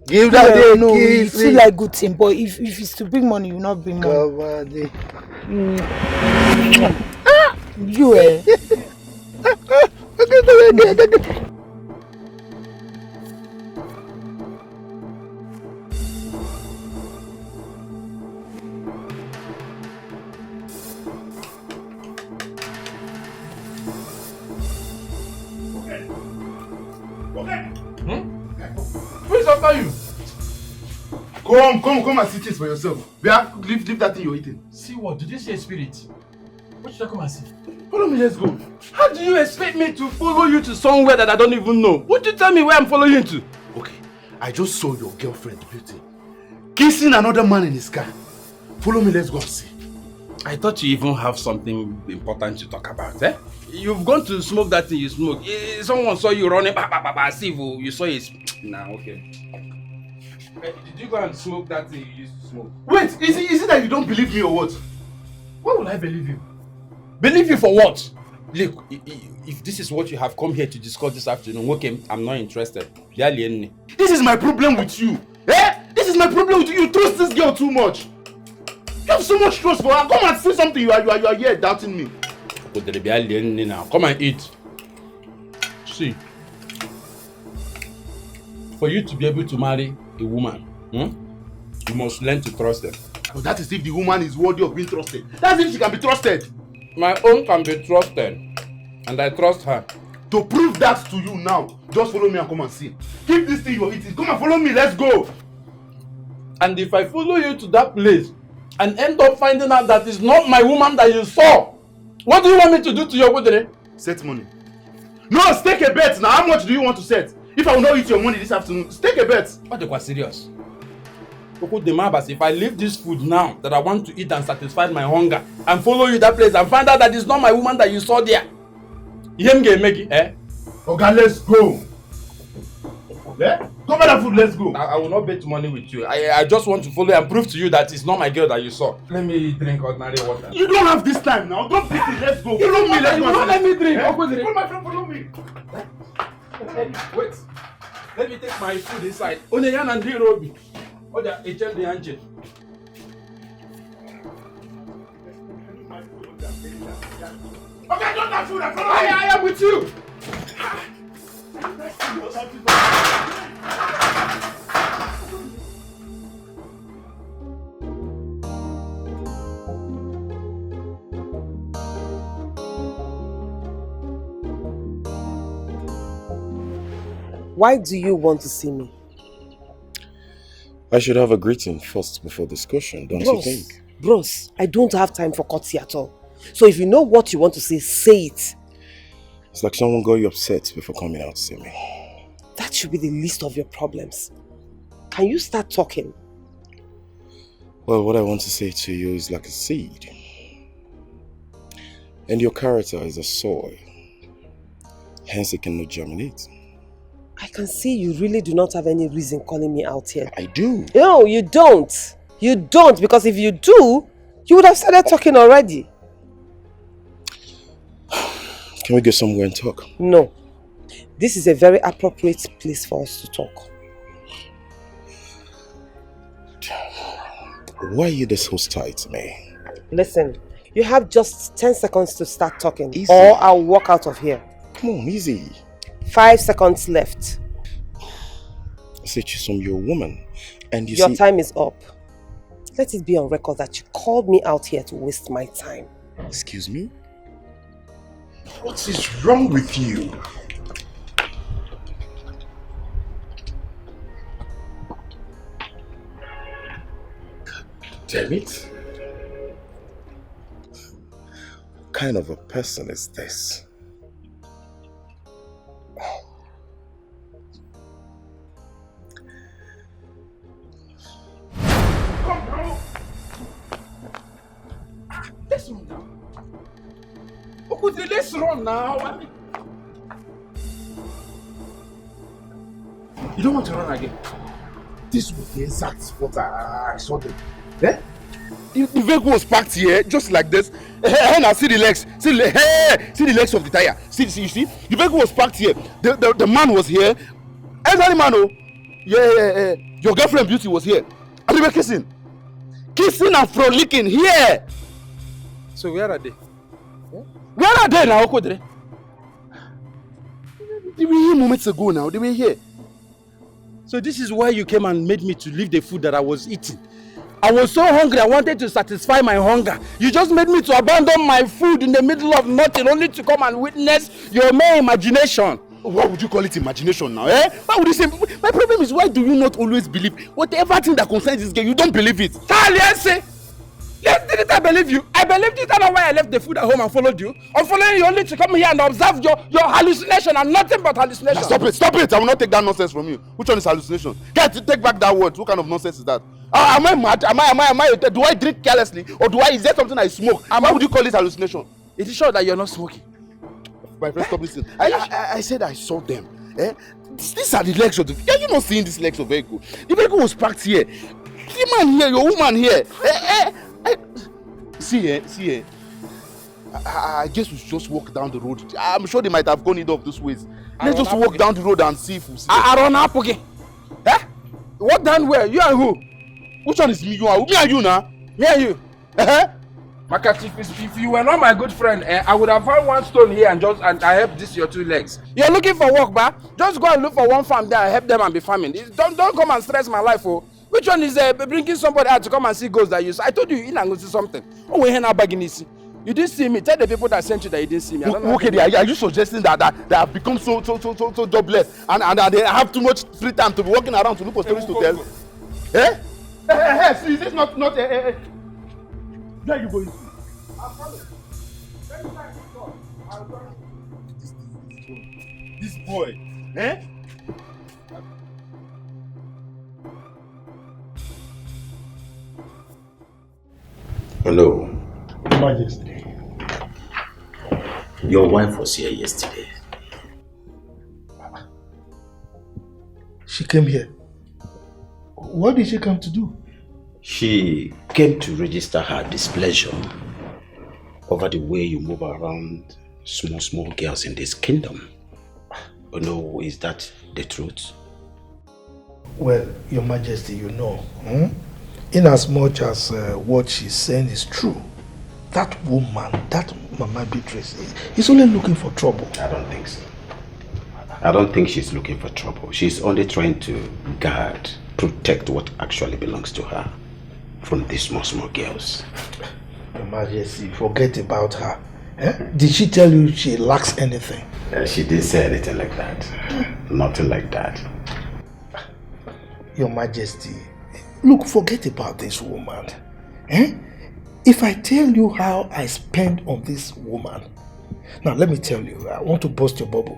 Give daddy a kiss. You feel like good thing, but if it's to bring money, you will not bring money. Come on. You eh? Who is after you? Come and see this for yourself. Leave that thing you're eating. See what? Did you see a spirit? What should I come and see? Follow me, let's go. How do you expect me to follow you to somewhere that I don't even know? Would you tell me where I'm following you to? Okay, I just saw your girlfriend, Beauty, kissing another man in his car. Follow me, let's go and see. I thought you even have something important to talk about, eh? You've gone to smoke that thing you smoke. Someone saw you running, as if you saw it. Nah, okay. Did you go and smoke that thing you used to smoke? Wait, is it that you don't believe me or what? Why would I believe you? Believe you for what? Look, if this is what you have come here to discuss this afternoon, okay, I'm not interested. This is my problem with you. Eh? This is my problem with you. You trust this girl too much. You have so much trust for her. Come and say something. You are here doubting me. Come and eat. See, for you to be able to marry a woman, you must learn to trust them. But that is if the woman is worthy of being trusted. That's if she can be trusted. My own can be trusted, and I trust her. To prove that to you now, just follow me and come and see. Keep this thing you're eating. Come and follow me. Let's go. And if I follow you to that place and end up finding out that it's not my woman that you saw, what do you want me to do to your woman? Set money. No, stake a bet. Now, how much do you want to set? If I will not eat your money this afternoon, stake a bet. What, they were serious? If I leave this food now that I want to eat and satisfy my hunger and follow you that place and find out that it's not my woman that you saw there, eh? Okay, let's go. Yeah? Cover that food, let's go. I will not bet money with you. I just want to follow and prove to you that it's not my girl that you saw. Let me drink ordinary water. You don't have this time now. Don't beat it, let's go. Follow me, let's go. Don't let me drink. Follow my friend, follow me. Wait. Let me take my food inside. Oneyan and Robi. Okay, don't have food. I am with you. Why do you want to see me? I should have a greeting first before discussion, don't you think? Bros, I don't have time for courtesy at all. So if you know what you want to say it. It's like someone got you upset before coming out to see me. That should be the least of your problems. Can you start talking? Well, what I want to say to you is like a seed. And your character is a soil. Hence it cannot germinate. I can see you really do not have any reason calling me out here. I do. No, you don't. You don't, because if you do, you would have started talking already. Can we get somewhere and talk? No. This is a very appropriate place for us to talk. Why are you this hostile to me? Listen, you have just 10 seconds to start talking. Easy. Or I'll walk out of here. Come on, easy. 5 seconds left. I said Chisom, you're a woman. And Your time is up. Let it be on record that you called me out here to waste my time. Excuse me? What is wrong with you? Damn it. What kind of a person is this? Come, bro. Let's run now. Okude, let's run now. You don't want to run again? This was the exact spot I saw them. Eh? The vehicle was parked here, just like this. Hey, now see the legs. See the legs of the tire. See, you see? The vehicle was parked here. The man was here. Elderly man, oh. Yeah. Your girlfriend Beauty was here. And they were kissing. Kissing and frolicking here. So where are they? Where are they now, Okodre? They were here moments ago now. They were here. So this is why you came and made me to leave the food that I was eating. I was so hungry, I wanted to satisfy my hunger. You just made me to abandon my food in the middle of nothing only to come and witness your mere imagination. What would you call it imagination now, eh? Why would you say? My problem is, why do you not always believe whatever thing that concerns this girl, you don't believe it? Yes, didn't I believe you? I believed it, that's why I left the food at home and followed you. I'm following you only to come here and observe your hallucination and nothing but hallucination. Now stop it! I will not take that nonsense from you. Which one is hallucination? Get take back that word. What kind of nonsense is that? Am I mad? Am I? Do I drink carelessly, or is there something I smoke? Why would you call it hallucination? It is sure that you're not smoking. My friend, stop listening. I said I saw them. Eh? These are the legs of the. Are you not seeing these legs of vehicle? The vehicle was parked here. The man here, your woman here. See here. I guess we should just walk down the road. I'm sure they might have gone it off those ways. Let's just walk down the road and see if we see. I run up again. Eh? Walk down where? You and who? Which one is me? You are me and you now? Me and you. Makachi, if you were not my good friend, I would have found one stone here and I help this your two legs. You're looking for work, ba? Just go and look for one farm there and help them and be farming. Don't come and stress my life, oh. Which one is bringing somebody out to come and see ghosts that you saw? I told you, you didn't see something. Oh, we're not bagging this. You didn't see me. Tell the people that sent you that you didn't see me. Okay, are you suggesting that I've become so jobless and they have too much free time to be walking around to look for stories to tell? Eh? Hey, see, is this not where are you going? I'm coming. This boy, eh? Hello. Majesty. Your wife was here yesterday. She came here. What did she come to do? She came to register her displeasure over the way you move around small girls in this kingdom. Oh no, is that the truth? Well, Your Majesty, you know, in as much as what she's saying is true, that woman, that Mama Beatrice, is only looking for trouble. I don't think so. I don't think she's looking for trouble. She's only trying to guard, protect what actually belongs to her from these small girls. Your Majesty, forget about her. Did she tell you she lacks anything? She didn't say anything like that. Nothing like that. Your Majesty, look, forget about this woman. If I tell you how I spend on this woman, now let me tell you, I want to burst your bubble.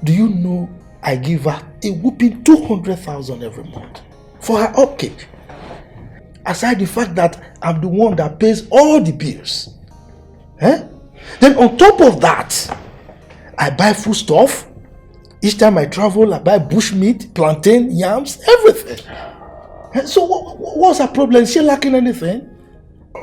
Do you know I give her a whooping 200,000 every month for her upkeep? Aside the fact that I'm the one that pays all the bills. Then on top of that, I buy food stuff. Each time I travel, I buy bushmeat, plantain, yams, everything. So what's her problem? Is she lacking anything?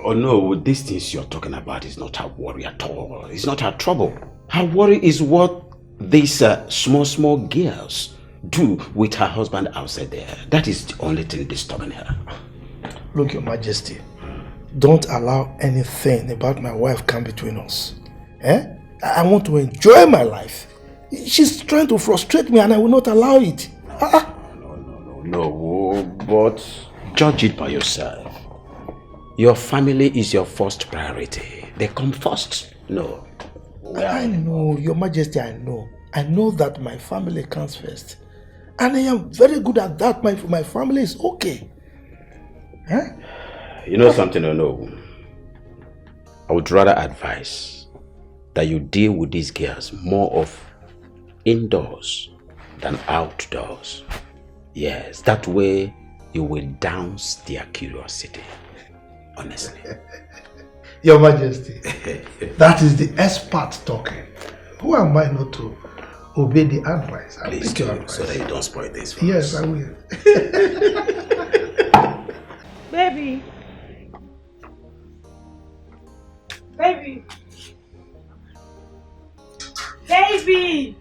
Oh no, these things you're talking about is not her worry at all. It's not her trouble. Her worry is what these small girls do with her husband outside there. That is the only thing disturbing her. Look, Your Majesty, don't allow anything about my wife come between us. I want to enjoy my life. She's trying to frustrate me and I will not allow it. No, but judge it by yourself. Your family is your first priority. They come first. No. I know, Your Majesty, I know. I know that my family comes first. And I am very good at that. My family is okay. You know something or no? I would rather advise that you deal with these girls more of indoors than outdoors. Yes, that way you will douse their curiosity. Honestly. Your Majesty, that is the expert talking. Who am I not to obey the advice? Please do, so that you don't spoil this for yes, us. I will. Baby. Baby. Baby.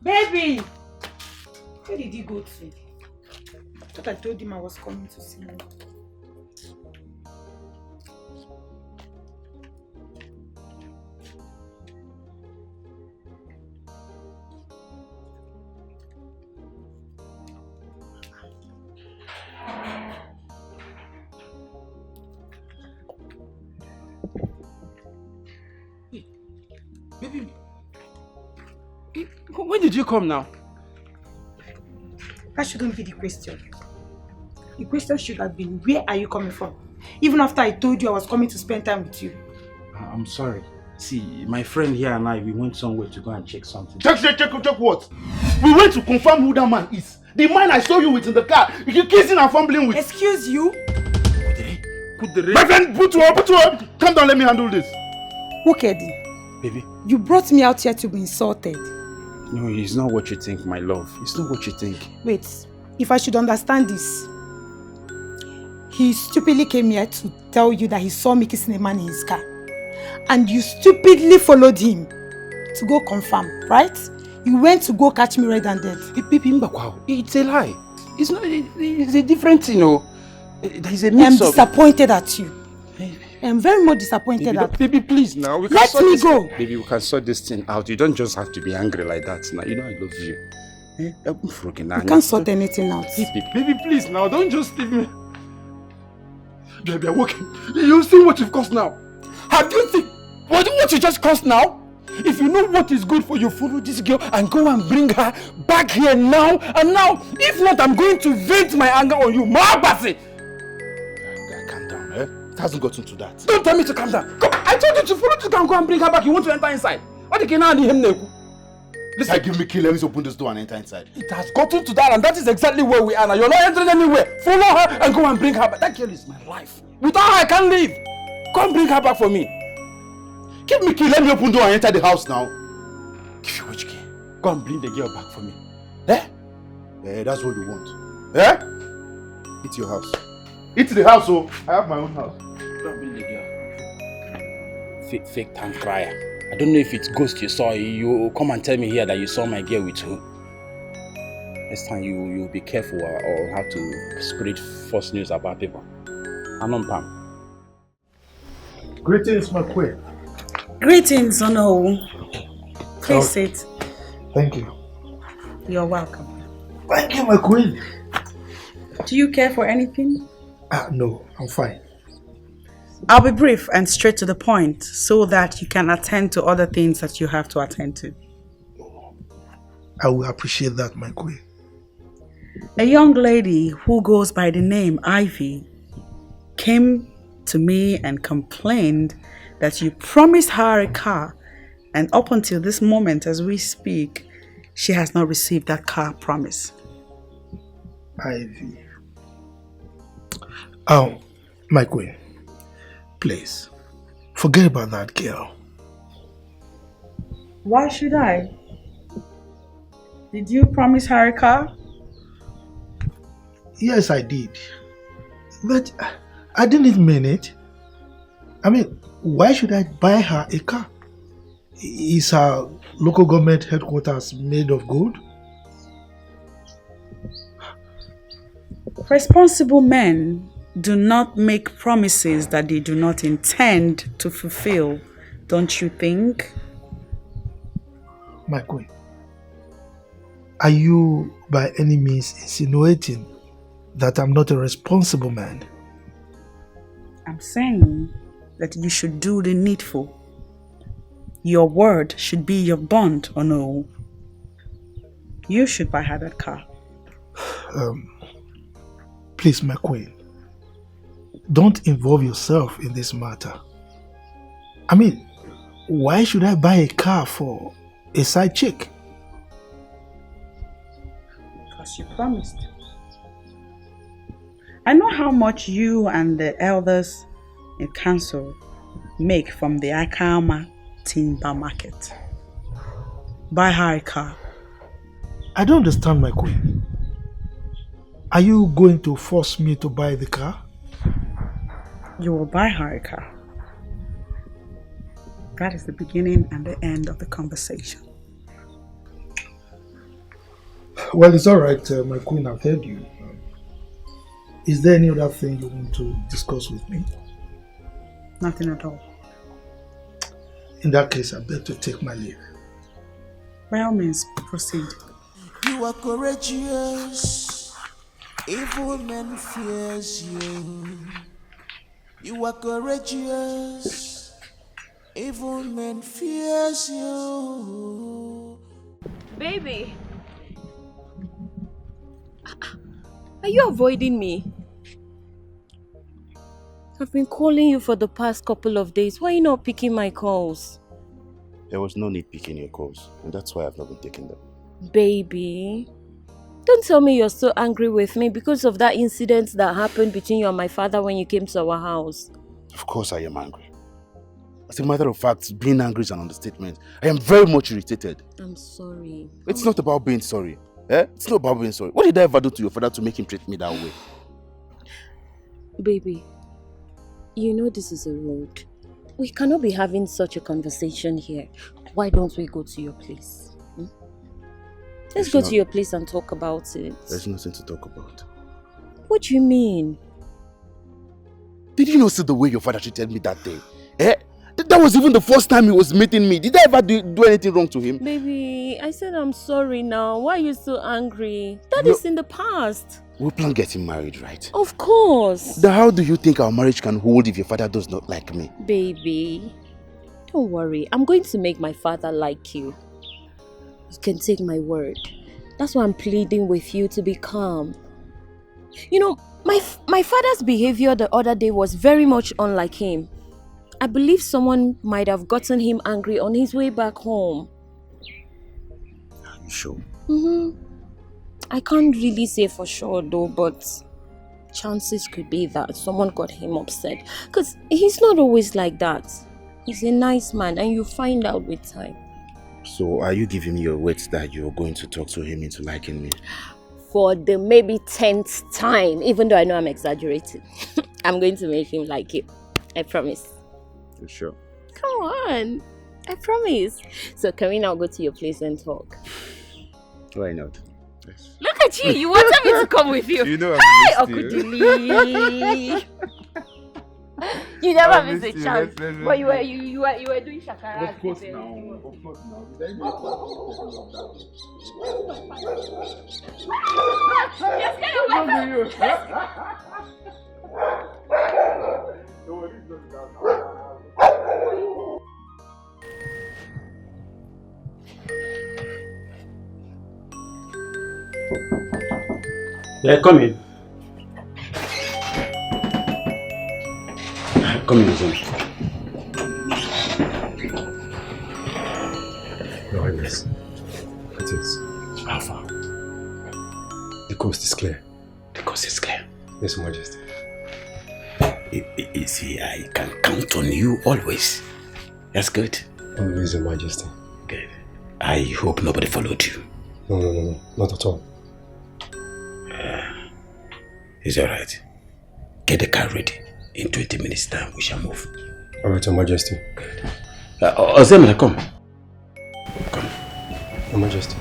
Baby. Where did he go to? I thought I told him I was coming to see him. Baby, when did you come now? That shouldn't be the question. The question should have been, where are you coming from? Even after I told you I was coming to spend time with you. I'm sorry. See, my friend here and I, we went somewhere to go and check something. Check what? We went to confirm who that man is. The man I saw you with in the car. You kissing and fumbling with. Excuse you? My friend, put to her. Come down, let me handle this. Wokedi, Baby. you brought me out here to be insulted. No, it's not what you think, my love. It's not what you think. Wait, if I should understand this, he stupidly came here to tell you that he saw me kissing a man in his car. And you stupidly followed him to go confirm, right? You went to go catch me red-handed. It's a lie. It's not. It's a different thing, you know. There's a I'm mix-up. disappointed at you. I am very much disappointed at you. Baby, please now. Let me go. Baby, we can sort this thing out. You don't just have to be angry like that now. You know I love you. You can't sort anything out. Baby, please now. Don't just leave me. Baby, I'm working. You've seen what you've caused now. Have you seen what you just caused now? If you know what is good for you, follow this girl and go and bring her back here now and now. If not, I'm going to vent my anger on you. Mahabasi! Calm down, eh? It hasn't gotten to that. Don't tell me to calm down. Come, I told you to follow this girl and go and bring her back. You want to enter inside? What the can I him neku? Listen, give me key. Let me open this door and enter inside. It has gotten to that, and that is exactly where we are now. You're not entering anywhere. Follow her and go and bring her back. That girl is my life. Without her, I can't live. Come bring her back for me. Give me key. Let me open door and enter the house now. Give you which key? Go and bring the girl back for me. Eh? Eh, that's what you want. Eh? It's your house. It's the house, oh. I have my own house. Don't bring the girl. Fake tank crier. I don't know if it's ghost you saw. You come and tell me here that you saw my girl with who. Next time you'll be careful or have to spread false news about people. Anon Pam. Greetings, my queen. Greetings, Ono. Please sit. Thank you. You're welcome. Thank you, my queen. Do you care for anything? No, I'm fine. I'll be brief and straight to the point so that you can attend to other things that you have to attend to. I will appreciate that, my queen. A young lady who goes by the name Ivy came to me and complained that you promised her a car, and up until this moment as we speak, she has not received that car promise. Ivy. Oh, my queen, please, forget about that girl. Why should I? Did you promise her a car? Yes, I did. But I didn't mean it. I mean, why should I buy her a car? Is her local government headquarters made of gold? Responsible men do not make promises that they do not intend to fulfill, don't you think? My queen, are you by any means insinuating that I'm not a responsible man? I'm saying that you should do the needful. Your word should be your bond, or no? You should buy her that car. Please, my queen, don't involve yourself in this matter. I mean, why should I buy a car for a side chick? Because you promised. I know how much you and the elders in council make from the Akama timber market. Buy her a car. I don't understand, my queen. Are you going to force me to buy the car? You will buy her a car. That is the beginning and the end of the conversation. Well, it's alright, my queen, I've heard you. Is there any other thing you want to discuss with me? Nothing at all. In that case, I beg to take my leave. By all means, proceed. You are courageous. Evil men fears you. You are courageous. Evil men fears you. Baby. Are you avoiding me? I've been calling you for the past couple of days. Why are you not picking my calls? There was no need picking your calls, and that's why I've not been taking them. Baby, don't tell me you're so angry with me because of that incident that happened between you and my father when you came to our house. Of course I am angry. As a matter of fact, being angry is an understatement. I am very much irritated. I'm sorry. It's not about being sorry. It's not about being sorry. What did I ever do to your father to make him treat me that way? Baby, you know this is a road. We cannot be having such a conversation here. Why don't we go to your place? Let's go to your place and talk about it. There's nothing to talk about. What do you mean? Did you not see the way your father treated me that day? That was even the first time he was meeting me. Did I ever do anything wrong to him? Baby, I said I'm sorry now. Why are you so angry? That is in the past. We plan getting married, right? Of course. Then how do you think our marriage can hold if your father does not like me? Baby, don't worry. I'm going to make my father like you. You can take my word. That's why I'm pleading with you to be calm. You know, my father's behavior the other day was very much unlike him. I believe someone might have gotten him angry on his way back home. Are you sure? I can't really say for sure though, but chances could be that someone got him upset. Because he's not always like that. He's a nice man and you find out with time. So are you giving me your words that you're going to talk to him into liking me? For the maybe 10th time, even though I know I'm exaggerating. I'm going to make him like you. I promise. You sure? Come on. I promise. So can we now go to your place and talk? Why not? Yes. Look at you. You wanted me to come with you. You know Hi, I've missed you. Okudili. You never I've missed a missed you. chance. Let's But you were doing shakara. Of course now. Of course now. Yes, get away from Yeah, come in. Come in, son. Your Highness, it is. How far? The coast is clear. The coast is clear. Yes, Your Majesty. You see, I can count on you always. That's good. Always, Your Majesty. Good. I hope nobody followed you. No, not at all. It's alright. Get the car ready. In 20 minutes time, we shall move. Alright, Your Majesty. Ozemena, come. Come. Your Majesty.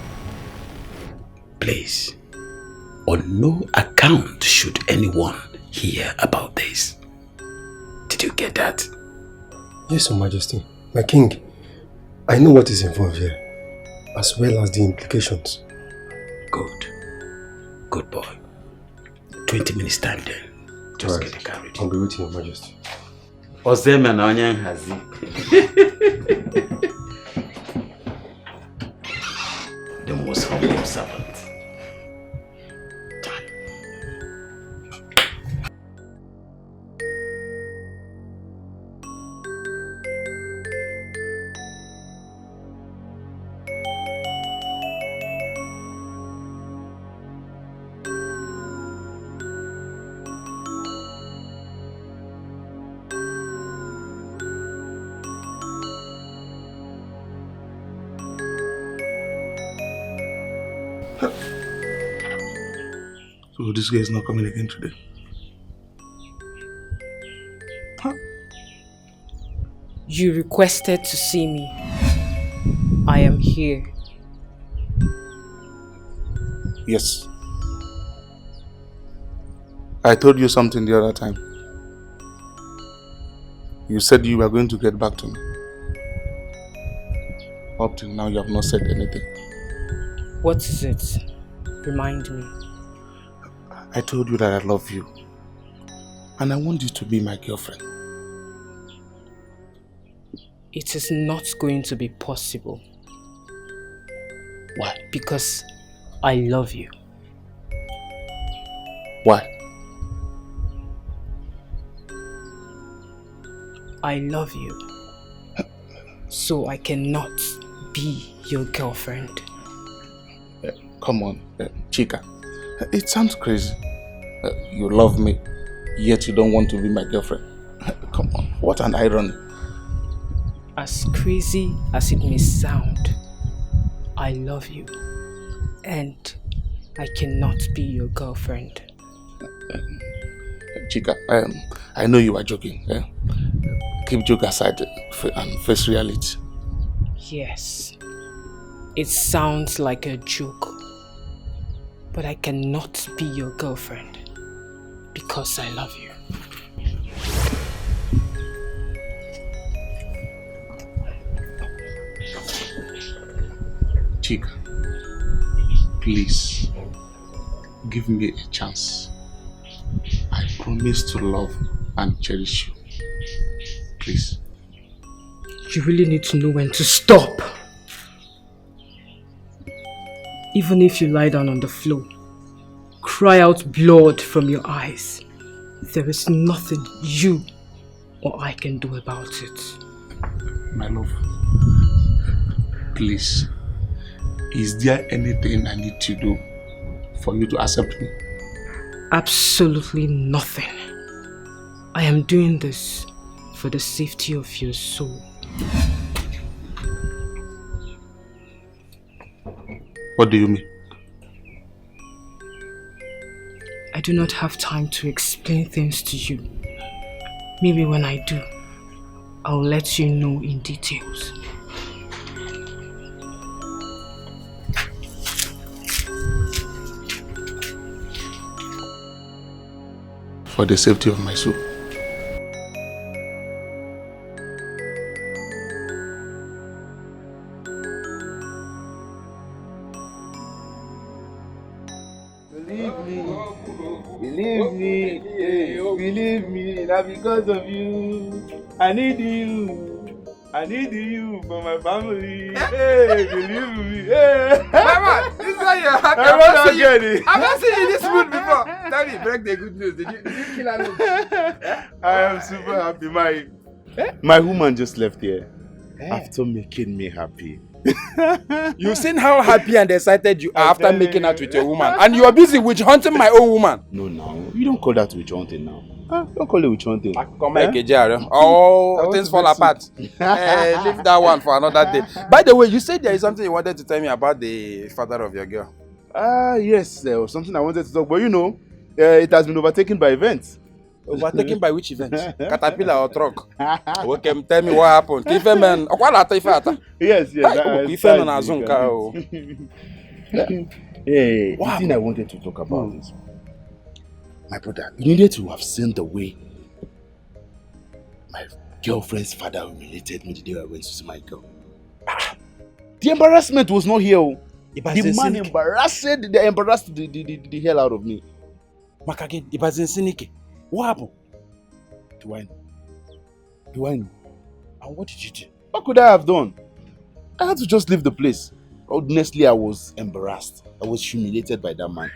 Please, on no account should anyone hear about this. Did you get that? Yes, Your Majesty. My king, I know what is involved here, as well as the implications. Good. Good boy. 20 minutes time then. Just right. Get the car ready. I'll be with you, Your Majesty. Ozemena onye nhazi. The most humble servant. So this guy is not coming again today. Huh? You requested to see me. I am here. Yes. I told you something the other time. You said you were going to get back to me. Up till now, you have not said anything. What is it? Remind me. I told you that I love you. And I want you to be my girlfriend. It is not going to be possible. Why? Because I love you. Why? I love you. So I cannot be your girlfriend. Come on, Chica. It sounds crazy. You love me, yet you don't want to be my girlfriend. Come on, what an irony. As crazy as it may sound, I love you. And I cannot be your girlfriend. Chica, I know you are joking. Keep joke aside and face reality. Yes, it sounds like a joke. But I cannot be your girlfriend because I love you. Chica, please, give me a chance. I promise to love and cherish you. Please. You really need to know when to stop. Even if you lie down on the floor, cry out blood from your eyes, there is nothing you or I can do about it. My love, please, is there anything I need to do for you to accept me? Absolutely nothing. I am doing this for the safety of your soul. What do you mean? I do not have time to explain things to you. Maybe when I do, I'll let you know in details. For the safety of my soul. Believe me, now because of you, I need you for my family. Hey, believe me. Hey. Mama, this is why you're happy. I've not seen you in this mood before. Tell me, break the good news. Did you kill her? I am super happy. My woman just left here after making me happy. You've seen how happy and excited you are after making out with your woman, and you are busy witch hunting my own woman. No, you don't call that witch hunting now. Don't call it witch hunting. Things fall apart. Leave that one for another day. By the way, you said there is something you wanted to tell me about the father of your girl. Yes, there was something I wanted to talk, but it has been overtaken by events. Overtaken by which event? Caterpillar or truck? Okay, tell me what happened. Yes. The thing I wanted to talk about is, my brother, you needed to have seen the way my girlfriend's father humiliated me the day I went to see my girl. The embarrassment was not here. The man embarrassed the hell out of me. Makagin, Ibazinsinike. What happened? Do I know? And what did you do? What could I have done? I had to just leave the place. Honestly, I was embarrassed. I was humiliated by that man.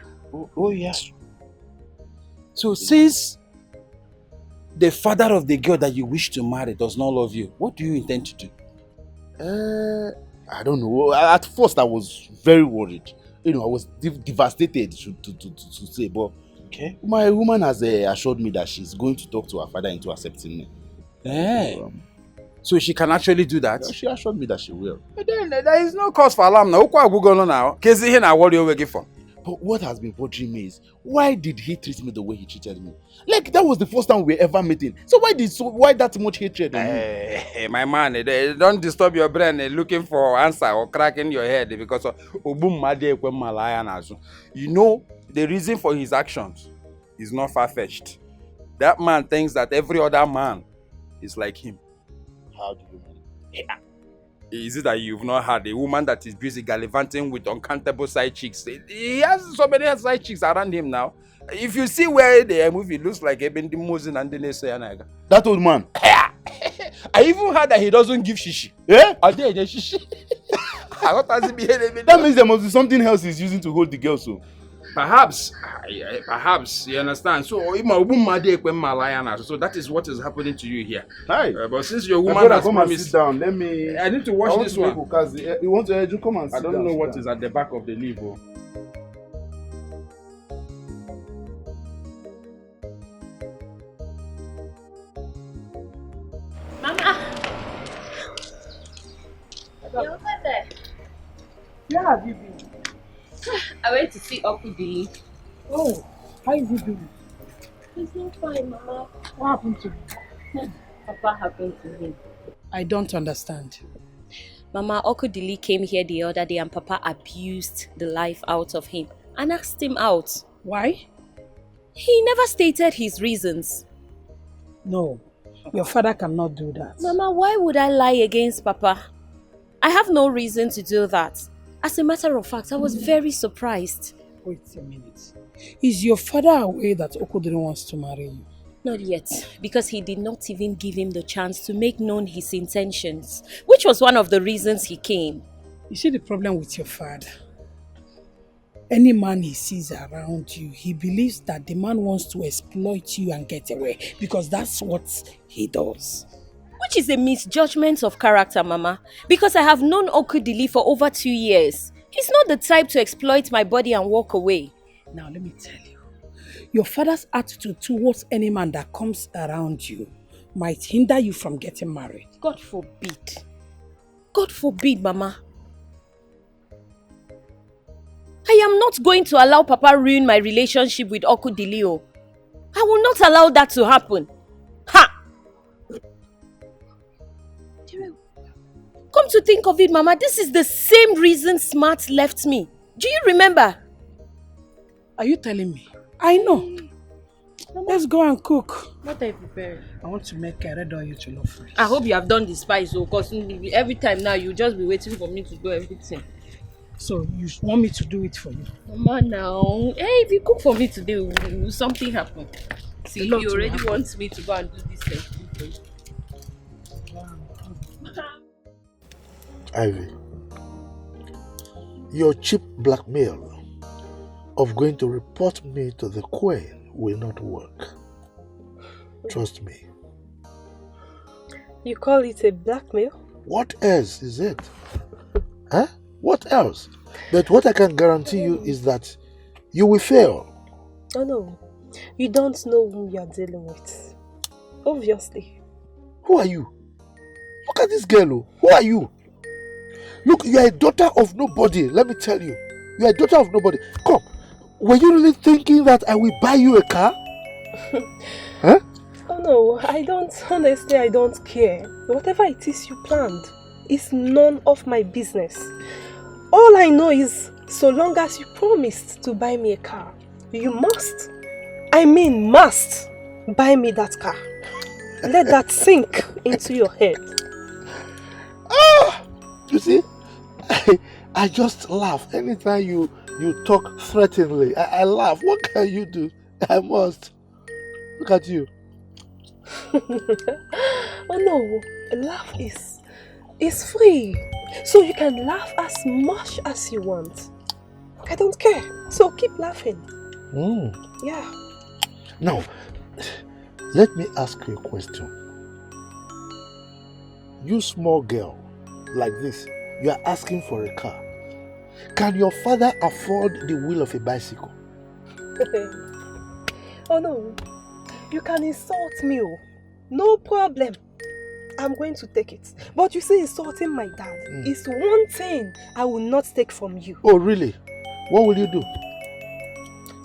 Oh yes. So since the father of the girl that you wish to marry does not love you, what do you intend to do? I don't know. At first, I was very worried. I was devastated to say, but okay. My woman has assured me that she's going to talk to her father into accepting me. So she can actually do that? Yeah, she assured me that she will. But then there is no cause for alarm now. What Google now? But what has been bothering me is, why did he treat me the way he treated me? Like, that was the first time we were ever meeting. So why that much hatred on you? Hey, my man, don't disturb your brain looking for answer or cracking your head because of you know, the reason for his actions is not far-fetched. That man thinks that every other man is like him. How do you mean? Yeah. Is it that you've not had a woman that is busy gallivanting with uncountable side chicks? He has so many side chicks around him now. If you see where the movie looks like Eben Dimosin and Denise. That old man. I even heard that he doesn't give shishi. Yeah? Are there any shishi? That means there must be something else he's using to hold the girl, so. Perhaps, you understand. So that is what is happening to you here. Hi. But since your woman has come promised, and sit down. Let me. I need to watch this one. You want to come and sit down? I don't know what is at the back of the leaf. Mama, you're over there. Where have you been? I went to see Okudili. Oh, how is he doing? He's not fine, Mama. What happened to him? Papa happened to him. I don't understand. Mama, Okudili came here the other day and Papa abused the life out of him and asked him out. Why? He never stated his reasons. No, your father cannot do that. Mama, why would I lie against Papa? I have no reason to do that. As a matter of fact, I was very surprised. Wait a minute. Is your father aware that Okudili wants to marry you? Not yet, because he did not even give him the chance to make known his intentions, which was one of the reasons he came. You see the problem with your father? Any man he sees around you, he believes that the man wants to exploit you and get away, because that's what he does. Which is a misjudgment of character, Mama, because I have known Okudili for over 2 years. He's not the type to exploit my body and walk away. Now let me tell you, your father's attitude towards any man that comes around you might hinder you from getting married. God forbid. God forbid, Mama. I am not going to allow Papa ruin my relationship with Okudili. I will not allow that to happen. Ha! Come to think of it, Mama, this is the same reason Smart left me. Do you remember? Are you telling me? I know. Mama. Let's go and cook. What are you preparing? I want to make a red oil jollof rice. I hope you have done the spice, because every time now you just be waiting for me to do everything. So you want me to do it for you? Mama, now. Hey, if you cook for me today, will something happen? See, you already want me to go and do this thing for you. Ivy, your cheap blackmail of going to report me to the Queen will not work. Trust me. You call it a blackmail? What else is it? Huh? What else? But what I can guarantee you is that you will fail. Oh no, you don't know whom you are dealing with. Obviously. Who are you? Look at this girl. Who are you? Look, you are a daughter of nobody. Let me tell you. You are a daughter of nobody. Come. Were you really thinking that I will buy you a car? Huh? Oh no, honestly, I don't care. Whatever it is you planned is none of my business. All I know is, so long as you promised to buy me a car, you must buy me that car. Let that sink into your head. Ah! You see? I just laugh anytime you talk threateningly. I laugh. What can you do? I must. Look at you. Oh no, laugh is free. So you can laugh as much as you want. I don't care. So keep laughing. Yeah. Now, let me ask you a question. You small girl like this, you are asking for a car. Can your father afford the wheel of a bicycle? Oh no, you can insult me. No problem. I'm going to take it. But you see, insulting my dad is one thing I will not take from you. Oh really? What will you do?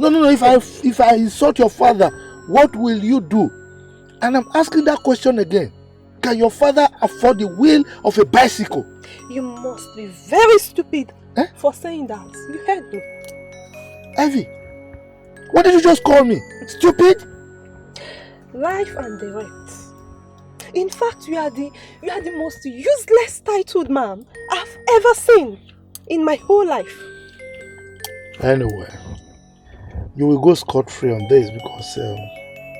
No. If I insult your father, what will you do? And I'm asking that question again. Can your father afford the wheel of a bicycle? You must be very stupid for saying that. You heard me. Ivy, what did you just call me? Stupid? Life and direct. In fact, you are the most useless titled man I've ever seen in my whole life. Anyway, you will go scot-free on this because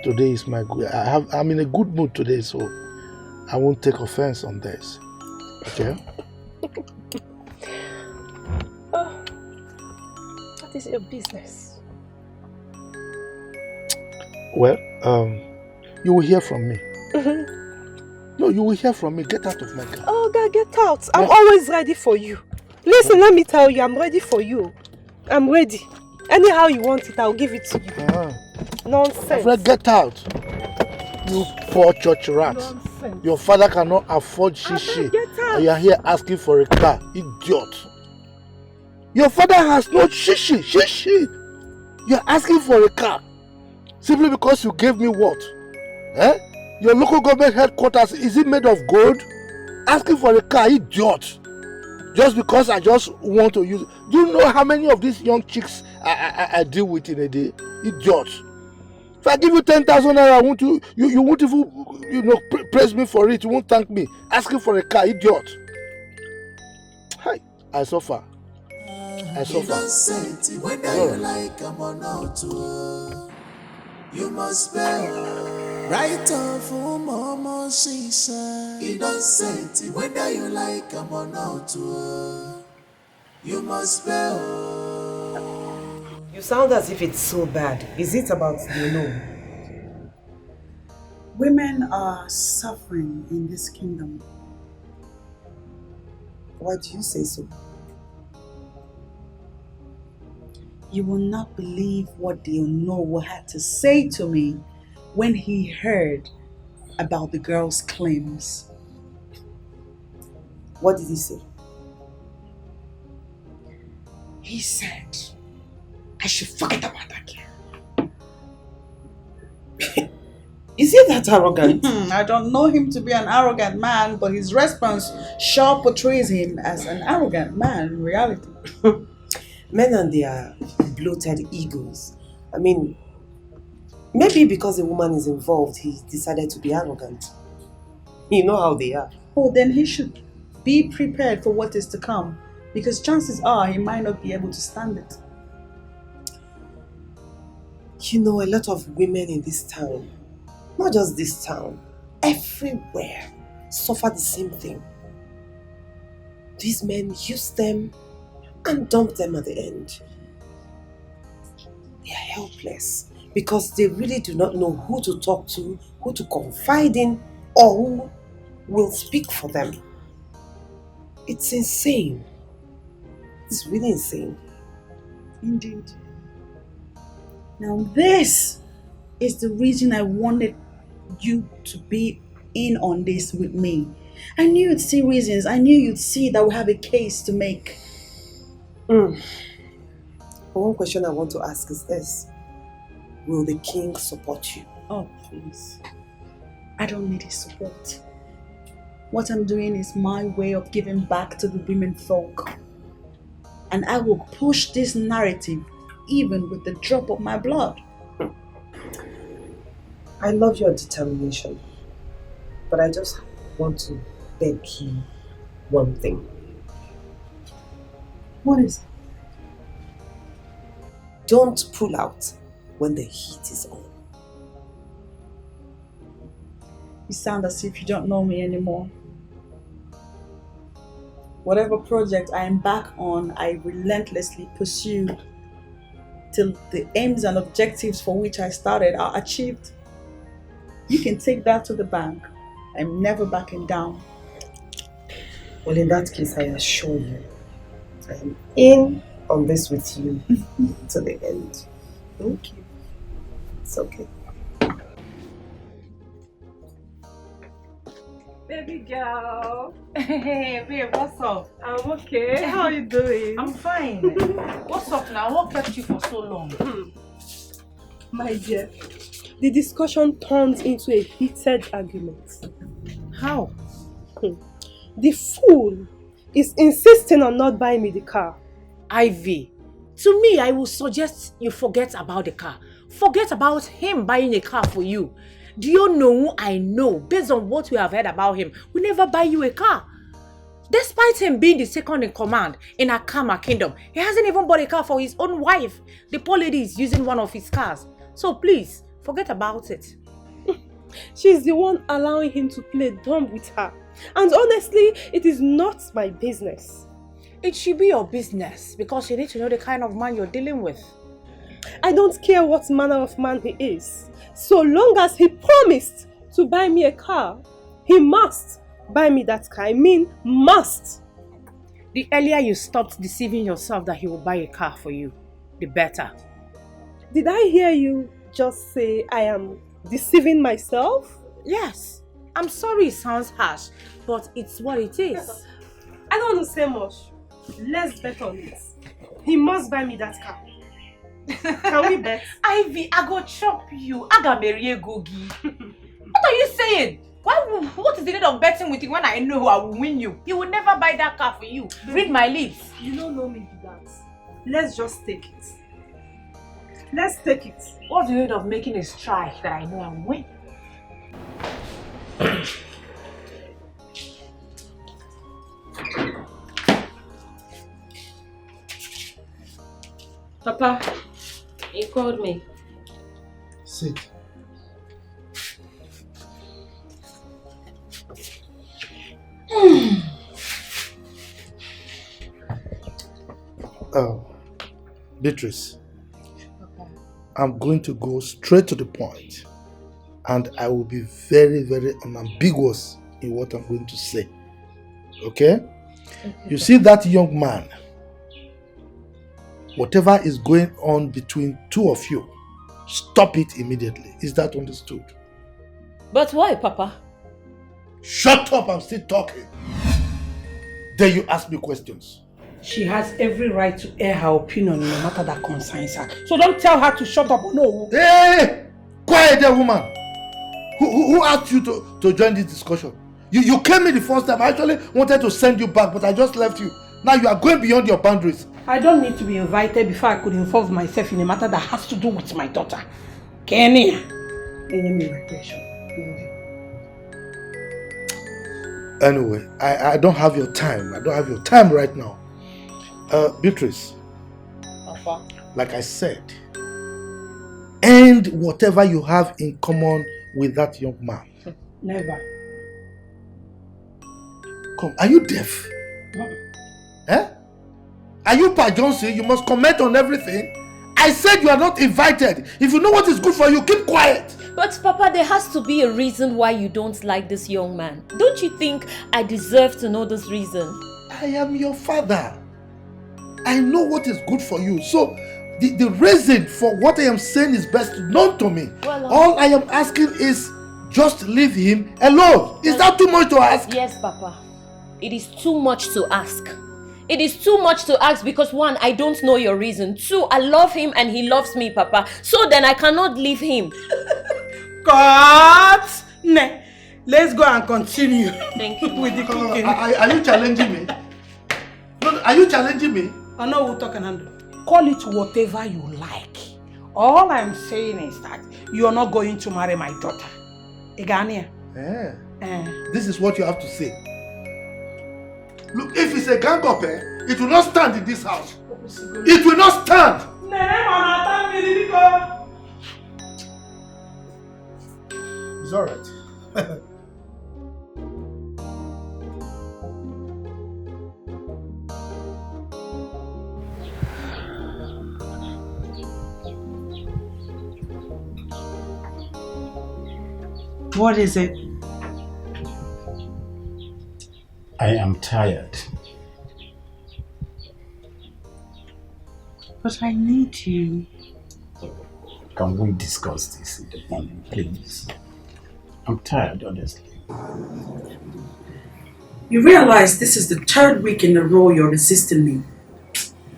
today is my good. I'm in a good mood today, so I won't take offense on this. Okay? Oh, what is your business? Well, you will hear from me. No, you will hear from me. Get out of my car. Oh, God, get out. I'm always ready for you. Listen, let me tell you, I'm ready for you. I'm ready. Anyhow you want it, I'll give it to you. Nonsense. Fred, get out. You poor church rat. Nonsense. Your father cannot afford shishi. And you are here asking for a car. Idiot. Your father has no shishi. Shishi. You are asking for a car. Simply because you gave me what? Your local government headquarters, is it made of gold? Asking for a car, idiot. Just because I just want to use it. Do you know how many of these young chicks I deal with in a day? Idiot. If I give you 10,000 naira, you won't even praise me for it. You won't thank me. Asking for a car, idiot. Hi, I suffer. Whether you like I'm or not, you must bear. Right off mama she said, innocent, whether you like I'm or not, you must bear. You sound as if it's so bad. Is it about the no? Women are suffering in this kingdom. Why do you say so? You will not believe what the Onowo had to say to me when he heard about the girl's claims. What did he say? He said I should forget about that girl. Is he that arrogant? I don't know him to be an arrogant man, but his response sure portrays him as an arrogant man in reality. Men and their bloated egos. I mean, maybe because a woman is involved, he decided to be arrogant. You know how they are. Oh, then he should be prepared for what is to come, because chances are he might not be able to stand it. You know, a lot of women in this town, not just this town, everywhere, suffer the same thing. These men use them and dump them at the end. They are helpless because they really do not know who to talk to, who to confide in, or who will speak for them. It's insane. It's really insane. Indeed. Now this is the reason I wanted you to be in on this with me. I knew you'd see reasons. I knew you'd see that we have a case to make. But one question I want to ask is this. Will the king support you? Oh, please. I don't need his support. What I'm doing is my way of giving back to the women folk. And I will push this narrative even with the drop of my blood. I love your determination. But I just want to beg you one thing. What is it? Don't pull out when the heat is on. You sound as if you don't know me anymore. Whatever project I embark on, I relentlessly pursue till the aims and objectives for which I started are achieved. You can take that to the bank. I'm never backing down. Well, in that case, I assure you, I am in on this with you to the end. Thank you. It's okay. Baby girl. Hey, babe, what's up? I'm okay. How are you doing? I'm fine. What's up now? What kept you for so long? My dear, the discussion turned into a heated argument. How? The fool is insisting on not buying me the car. Ivy, to me, I would suggest you forget about the car. Forget about him buying a car for you. Do you know who I know, based on what we have heard about him, will never buy you a car? Despite him being the second in command in Akama Kingdom, he hasn't even bought a car for his own wife. The poor lady is using one of his cars. So please, forget about it. She's the one allowing him to play dumb with her. And honestly, it is not my business. It should be your business because you need to know the kind of man you're dealing with. I don't care what manner of man he is. So long as he promised to buy me a car, he must buy me that car. I mean, must. The earlier you stopped deceiving yourself that he will buy a car for you, the better. Did I hear you just say I am deceiving myself? Yes. I'm sorry it sounds harsh, but it's what it is. I don't want to say much. Let's bet on it. He must buy me that car. Can we bet? Ivy, I go chop you. I got marry Gogi. What are you saying? What is the need of betting with you when I know I will win you? He will never buy that car for you. Read my lips. You don't know me to that. Let's just take it. Let's take it. What's the need of making a strike that I know I will win? Papa, he called me. Sit. Beatrice, I'm going to go straight to the point, and I will be very, very unambiguous in what I'm going to say. Okay? You see that young man, whatever is going on between two of you, stop it immediately. Is that understood? But why, Papa? Shut up, I'm still talking. Then you ask me questions. She has every right to air her opinion no matter that concerns her. So don't tell her to shut up. No. Hey! Quiet there, woman. Who asked you to join this discussion? You came in the first time. I actually wanted to send you back, but I just left you. Now you are going beyond your boundaries. I don't need to be invited before I could involve myself in a matter that has to do with my daughter. Kenny. Anyway, I don't have your time. I don't have your time right now. Beatrice, Papa. like I said, end whatever you have in common with that young man. Never. Come, are you deaf? No. Eh? Are you Pa Johnson? You must comment on everything. I said you are not invited. If you know what is good for you, keep quiet. But Papa, there has to be a reason why you don't like this young man. Don't you think I deserve to know this reason? I am your father. I know what is good for you. So the reason for what I am saying is best known to me. Well, all I am asking is just leave him alone. Is that too much to ask? Yes, Papa. It is too much to ask. It is too much to ask because 1, I don't know your reason. 2, I love him and he loves me, Papa. So then I cannot leave him. Cut! Ne. Let's go and continue. Thank you. With the cooking. Are you challenging me? No, are you challenging me? I know we'll talk and handle. Call it whatever you like. All I'm saying is that you're not going to marry my daughter. Igania. This is what you have to say. Look, if it's a gang up, it will not stand in this house. It will not stand. It's all right. What is it? I am tired. But I need you. Can we discuss this in the morning, please? I'm tired, honestly. You realize this is the 3rd week in a row you're resisting me.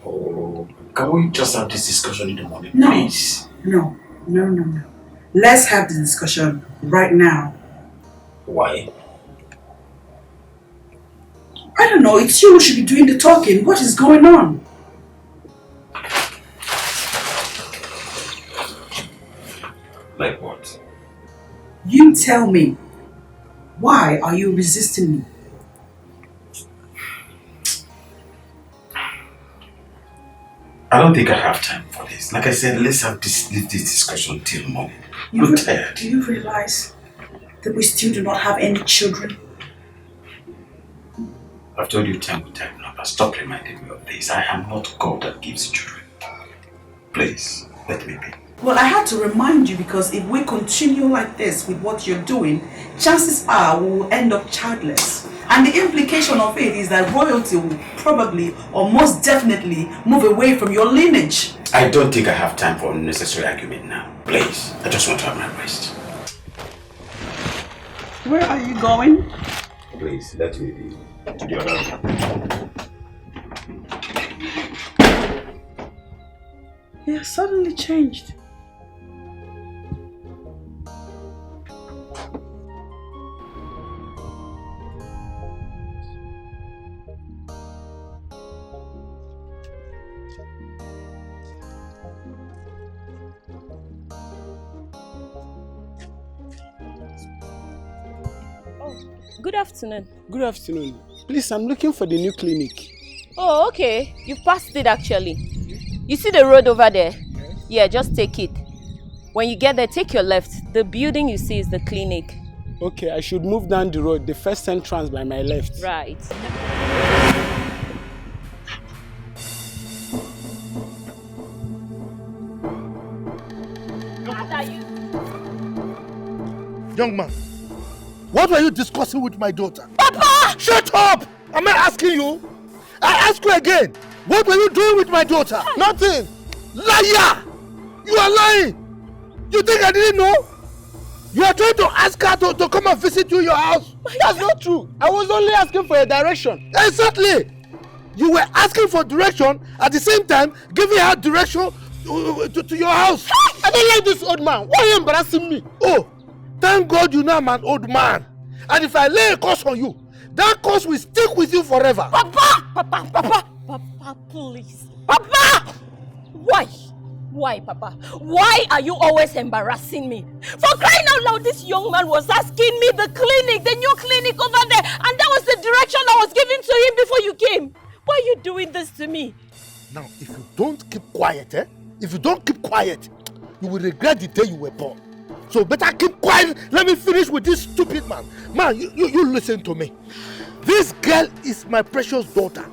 Oh, can we just have this discussion in the morning, No. please? No. No. Let's have the discussion right now. Why? I don't know, it's you who should be doing the talking. What is going on? Like what? You tell me. Why are you resisting me? I don't think I have time for this. Like I said, let's leave this discussion till morning. I'm tired. Do you realize that we still do not have any children? I've told you time and time now, but stop reminding me of this. I am not God that gives children. Please, let me be. Well, I had to remind you because if we continue like this with what you're doing, chances are we will end up childless. And the implication of it is that royalty will probably or most definitely move away from your lineage. I don't think I have time for unnecessary argument now. Please, I just want to have my rest. Where are you going? Please, let me be. To the other room. You suddenly changed. Good afternoon. Good afternoon. Please, I'm looking for the new clinic. Oh, okay. You've passed it actually. You see the road over there? Yeah, just take it. When you get there, take your left. The building you see is the clinic. Okay, I should move down the road, the first entrance by my left. Right. Young man, what were you discussing with my daughter? Papa! Shut up! Am I asking you? I ask you again. What were you doing with my daughter? Nothing. Liar! You are lying. You think I didn't know? You are trying to ask her to come and visit you in your house. That's not true. I was only asking for a direction. Exactly. You were asking for direction at the same time giving her direction to your house. I don't like this old man. Why are you embarrassing me? Oh, thank God you know I'm an old man. And if I lay a curse on you, that curse will stick with you forever. Papa, please. Papa! Why? Why, Papa? Why are you always embarrassing me? For crying out loud, this young man was asking me the clinic, the new clinic over there, and that was the direction I was giving to him before you came. Why are you doing this to me? Now, if you don't keep quiet, if you don't keep quiet, you will regret the day you were born. So better keep quiet. Let me finish with this stupid man. Man, you listen to me. This girl is my precious daughter.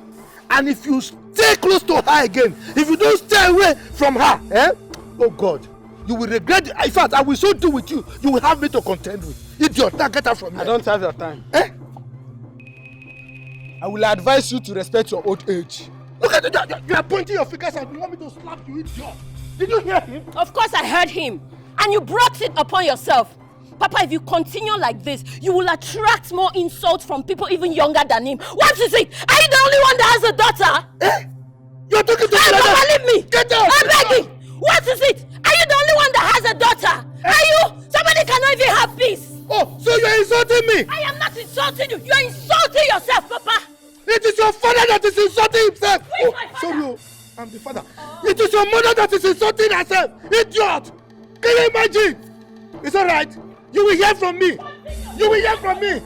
And if you stay close to her again, if you don't stay away from her, oh God, you will regret it. In fact, I will so do with you, you will have me to contend with. Idiot, now get out from here. I don't have your time. I will advise you to respect your old age. Look at that, you are pointing your fingers and you want me to slap you, idiot. Did you hear him? Of course I heard him. And you brought it upon yourself. Papa, if you continue like this, you will attract more insults from people even younger than him. What is it? Are you the only one that has a daughter? You're talking to me. Papa, leave me. Get out. I'm begging. What is it? Are you the only one that has a daughter? Are you? Somebody cannot even have peace. Oh, so you're insulting me? I am not insulting you. You are insulting yourself, Papa. It is your father that is insulting himself. Sorry, I'm the father. It is your mother that is insulting herself. Idiot. Can you imagine? It's all right. You will hear from me. You will hear from me.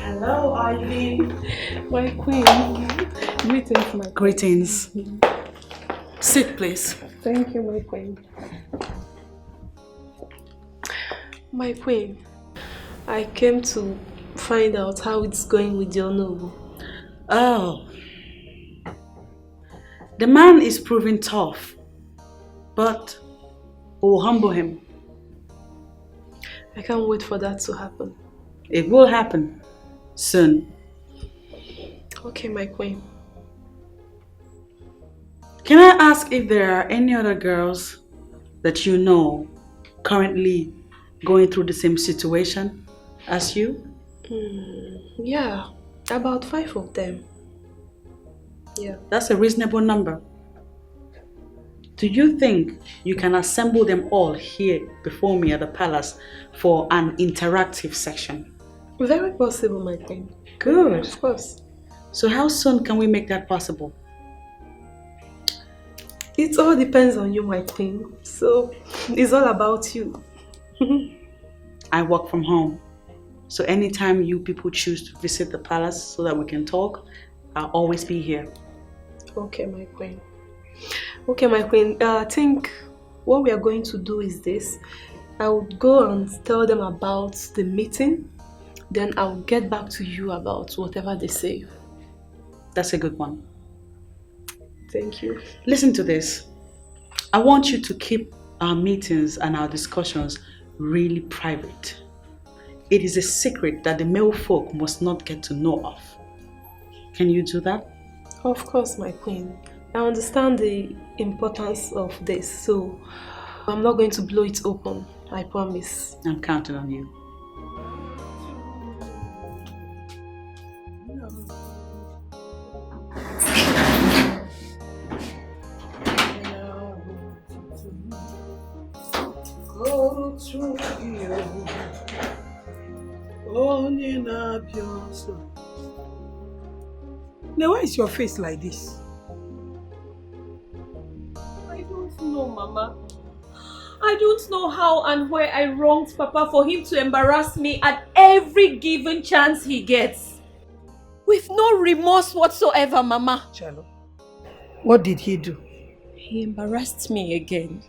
Hello, Ivy. My queen. Greetings, my queen. Greetings. Sit, please. Thank you, my queen. My queen, I came to find out how it's going with your noble. Oh. The man is proving tough, but we'll humble him. I can't wait for that to happen. It will happen soon. Okay, my queen. Can I ask if there are any other girls that you know currently going through the same situation as you? Yeah, about 5 of them. Yeah. That's a reasonable number. Do you think you can assemble them all here before me at the palace for an interactive section? Very possible, my queen. Good. Of course. So how soon can we make that possible? It all depends on you, my queen. So it's all about you. I work from home. So anytime you people choose to visit the palace so that we can talk, I'll always be here. Okay, my queen. Okay, my queen. I think what we are going to do is this. I will go and tell them about the meeting. Then I'll get back to you about whatever they say. That's a good one. Thank you. Listen to this. I want you to keep our meetings and our discussions really private. It is a secret that the male folk must not get to know of. Can you do that? Of course, my queen. I understand the importance of this, so I'm not going to blow it open. I promise. I'm counting on you. Now, why is your face like this? I don't know, Mama. I don't know how and where I wronged Papa for him to embarrass me at every given chance he gets. With no remorse whatsoever, Mama. Chalo, what did he do? He embarrassed me again.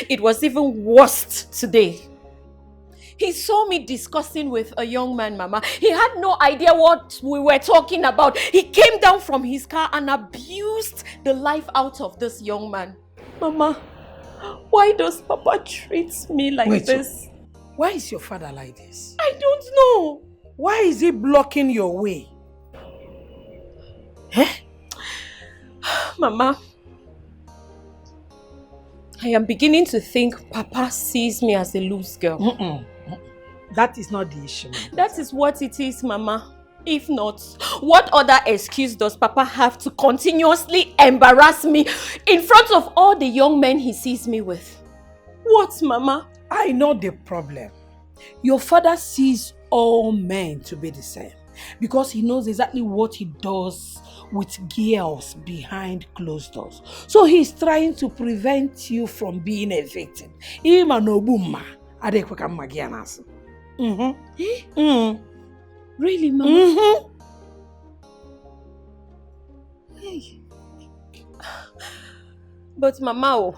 It was even worse today. He saw me discussing with a young man, Mama. He had no idea what we were talking about. He came down from his car and abused the life out of this young man. Mama, why does Papa treat me like this? Why is your father like this? I don't know. Why is he blocking your way? Mama, I am beginning to think Papa sees me as a loose girl. That is not the issue. That is what it is, Mama. If not, what other excuse does Papa have to continuously embarrass me in front of all the young men he sees me with? What, Mama? I know the problem. Your father sees all men to be the same because he knows exactly what he does with girls behind closed doors. So he's trying to prevent you from being a victim. Really, Mama? Hey. But Mama,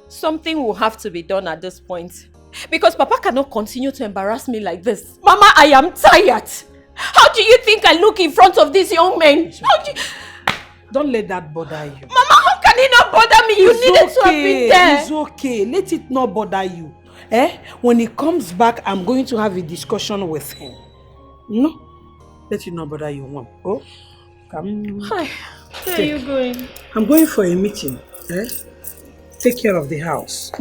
something will have to be done at this point. Because Papa cannot continue to embarrass me like this. Mama, I am tired. How do you think I look in front of these young men? Don't let that bother you. Mama, how can it not bother me? You needed to have been there. It's okay. Let it not bother you. When he comes back, I'm going to have a discussion with him. No? Let it not bother you, Mom. Oh? Come. Hi. Where are you going? I'm going for a meeting. Take care of the house.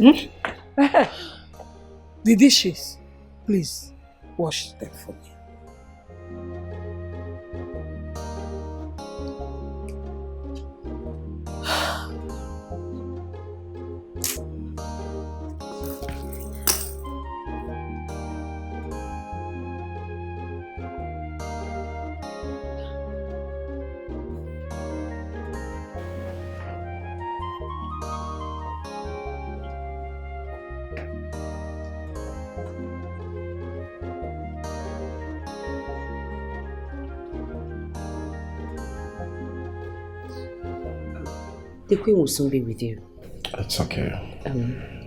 The dishes, please wash them for me. The queen will soon be with you. It's okay.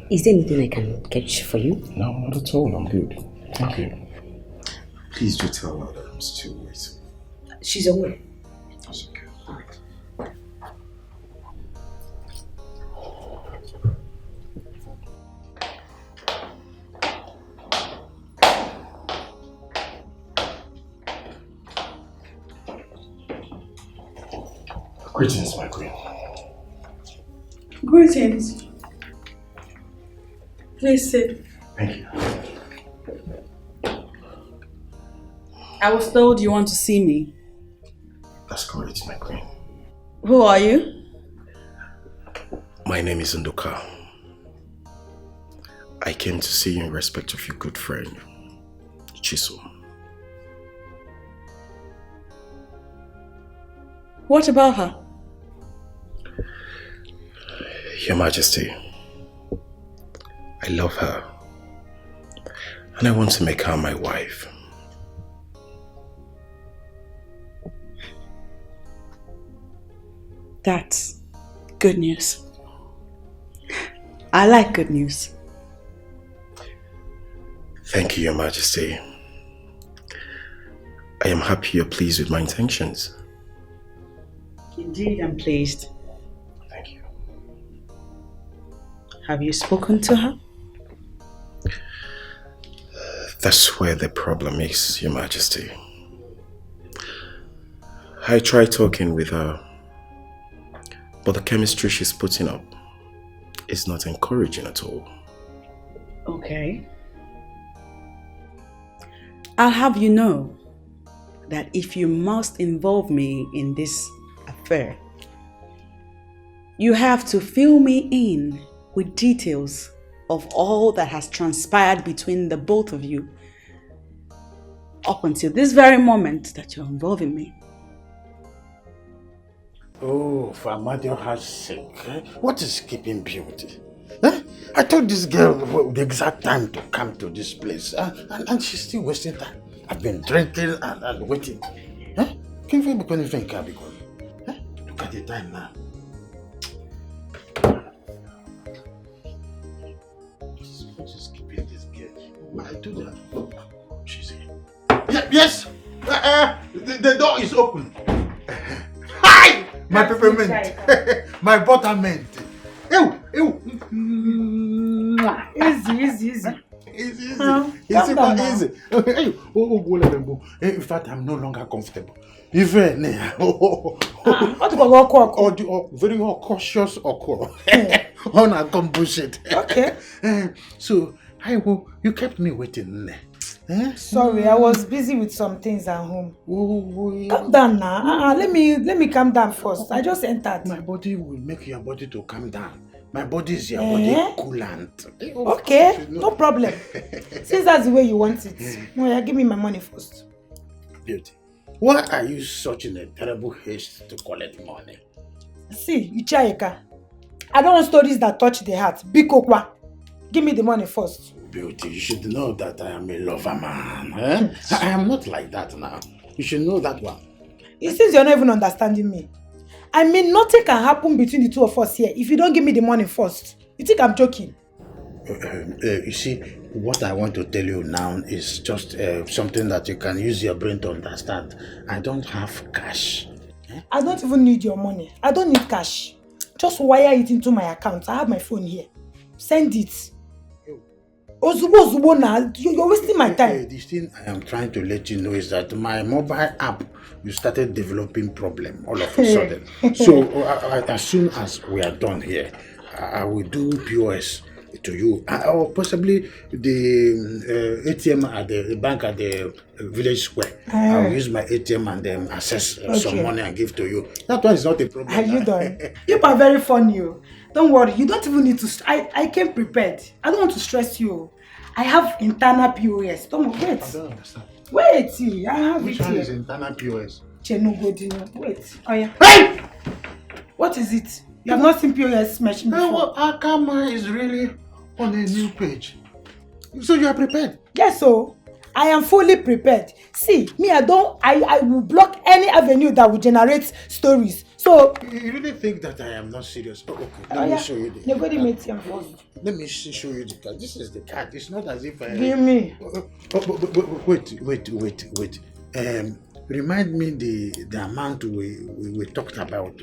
Is there anything I can catch for you? No, not at all. I'm good. Thank you. Please do tell her that I'm still waiting. She's aware. That's okay. Greetings, my queen. Greetings. Please sit. Thank you. I was told you want to see me. That's correct, my queen. Who are you? My name is Nduka. I came to see you in respect of your good friend, Chiso. What about her? Your Majesty, I love her, and I want to make her my wife. That's good news. I like good news. Thank you, Your Majesty. I am happy you're pleased with my intentions. Indeed, I'm pleased. Thank you. Have you spoken to her? That's where the problem is, Your Majesty. I tried talking with her, but the chemistry she's putting up is not encouraging at all. Okay. I'll have you know that if you must involve me in this affair, you have to fill me in with details of all that has transpired between the both of you up until this very moment that you're involving me. Oh, for Amadioha's sake, what is keeping beauty? I told this girl the exact time to come to this place, and she's still wasting time. I've been drinking and waiting. Can you be anything? Look at the time now. What is keeping this girl? I told her. She's here. Yes! The door is open. Hi! My peppermint. My buttermint. Ew! Easy. Easy. Calm down now. Easy. In fact, I'm no longer comfortable. Even very cautious on a bullshit. Okay. So, you kept me waiting. Sorry, I was busy with some things at home. Calm down now. Let me calm down first. I just entered. My body will make your body to calm down. My body is your body coolant. Okay, no problem. Since that's the way you want it. No, give me my money first. Beauty, why are you such in a terrible haste to collect money? See, Ichayeka, I don't want stories that touch the heart. Big Okwa, give me the money first. Beauty, you should know that I am a lover man. I am not like that now. You should know that one. It seems you're not even understanding me. I mean, nothing can happen between the two of us here if you don't give me the money first. You think I'm joking? You see, what I want to tell you now is just something that you can use your brain to understand. I don't have cash. I don't even need your money. I don't need cash. Just wire it into my account. I have my phone here. Send it. Ozubo now. You're wasting my time. The thing I am trying to let you know is that my mobile app, you started developing problem all of a sudden. So as soon as we are done here, I will do POS to you, or possibly the ATM at the bank at the village square. I will use my ATM and then access some money and give to you. That one is not a problem. Are you done? You are very funny. Don't worry, you don't even need to. I came prepared. I don't want to stress you. I have internal POS. Don't wait. I don't understand. Wait, I have Which it one here. is internal POS? Wait. Oh yeah. Hey! What is it? You have not seen POS machine before. Akama is really on a new page. So you are prepared? Yes, so I am fully prepared. See, me, I will block any avenue that will generate stories. So you really think that I am not serious? Oh, okay. Let me show you the card. Let me show you the card. This is the card. It's not as if I... Give me. Wait. Remind me the amount we talked about.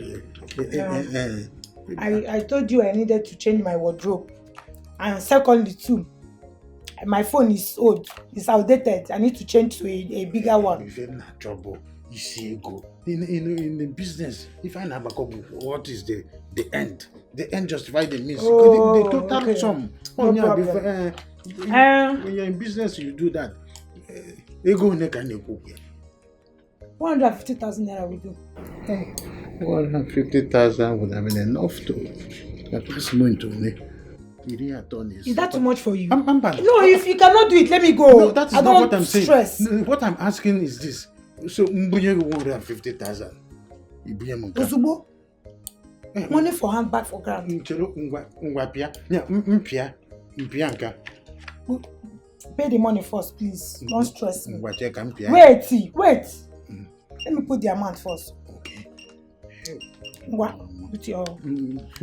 I told you I needed to change my wardrobe. And secondly too, my phone is old. It's outdated. I need to change to a bigger one. If you're in trouble, you see go. In the business, if I never go, what is the The end. The end justifies the means. Oh, the total okay. sum. No yeah, problem. When you're in business, you do that. Ego neka neko. 150,000 naira will do. 150,000 would have been enough to pass more into me. Is that too much for you? I'm No, if you cannot do it, let me go. No, that is I not don't what I'm saying. stress. No, what I'm asking is this. So, Mbunye 150,000. Ibuye monka. Ozubo? Money for handbag for ground. Nchelo ngwa pia. Mpia nka. Pay the money first, please. Don't stress me. Ngwa check mpia. Wait. Let me put the amount first. Okay. Ngwa, put your...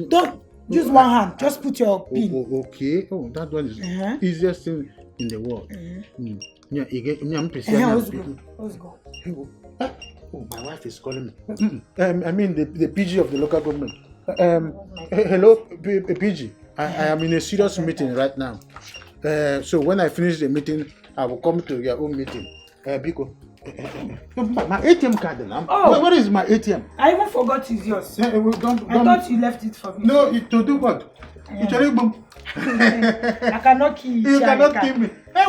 Don't use one hand. Just put your pin. Okay. Oh, that one is easiest thing in the world. Yeah, let's go. Oh, my wife is calling me. I mean the PG of the local government. Hello, PG. I am in a serious meeting right now. So when I finish the meeting, I will come to your own meeting. Biko. My ATM card now. Oh, where is my ATM? I even forgot it's yours. I thought you left it for me. No, to do what? I cannot kill you. You cannot kill me. I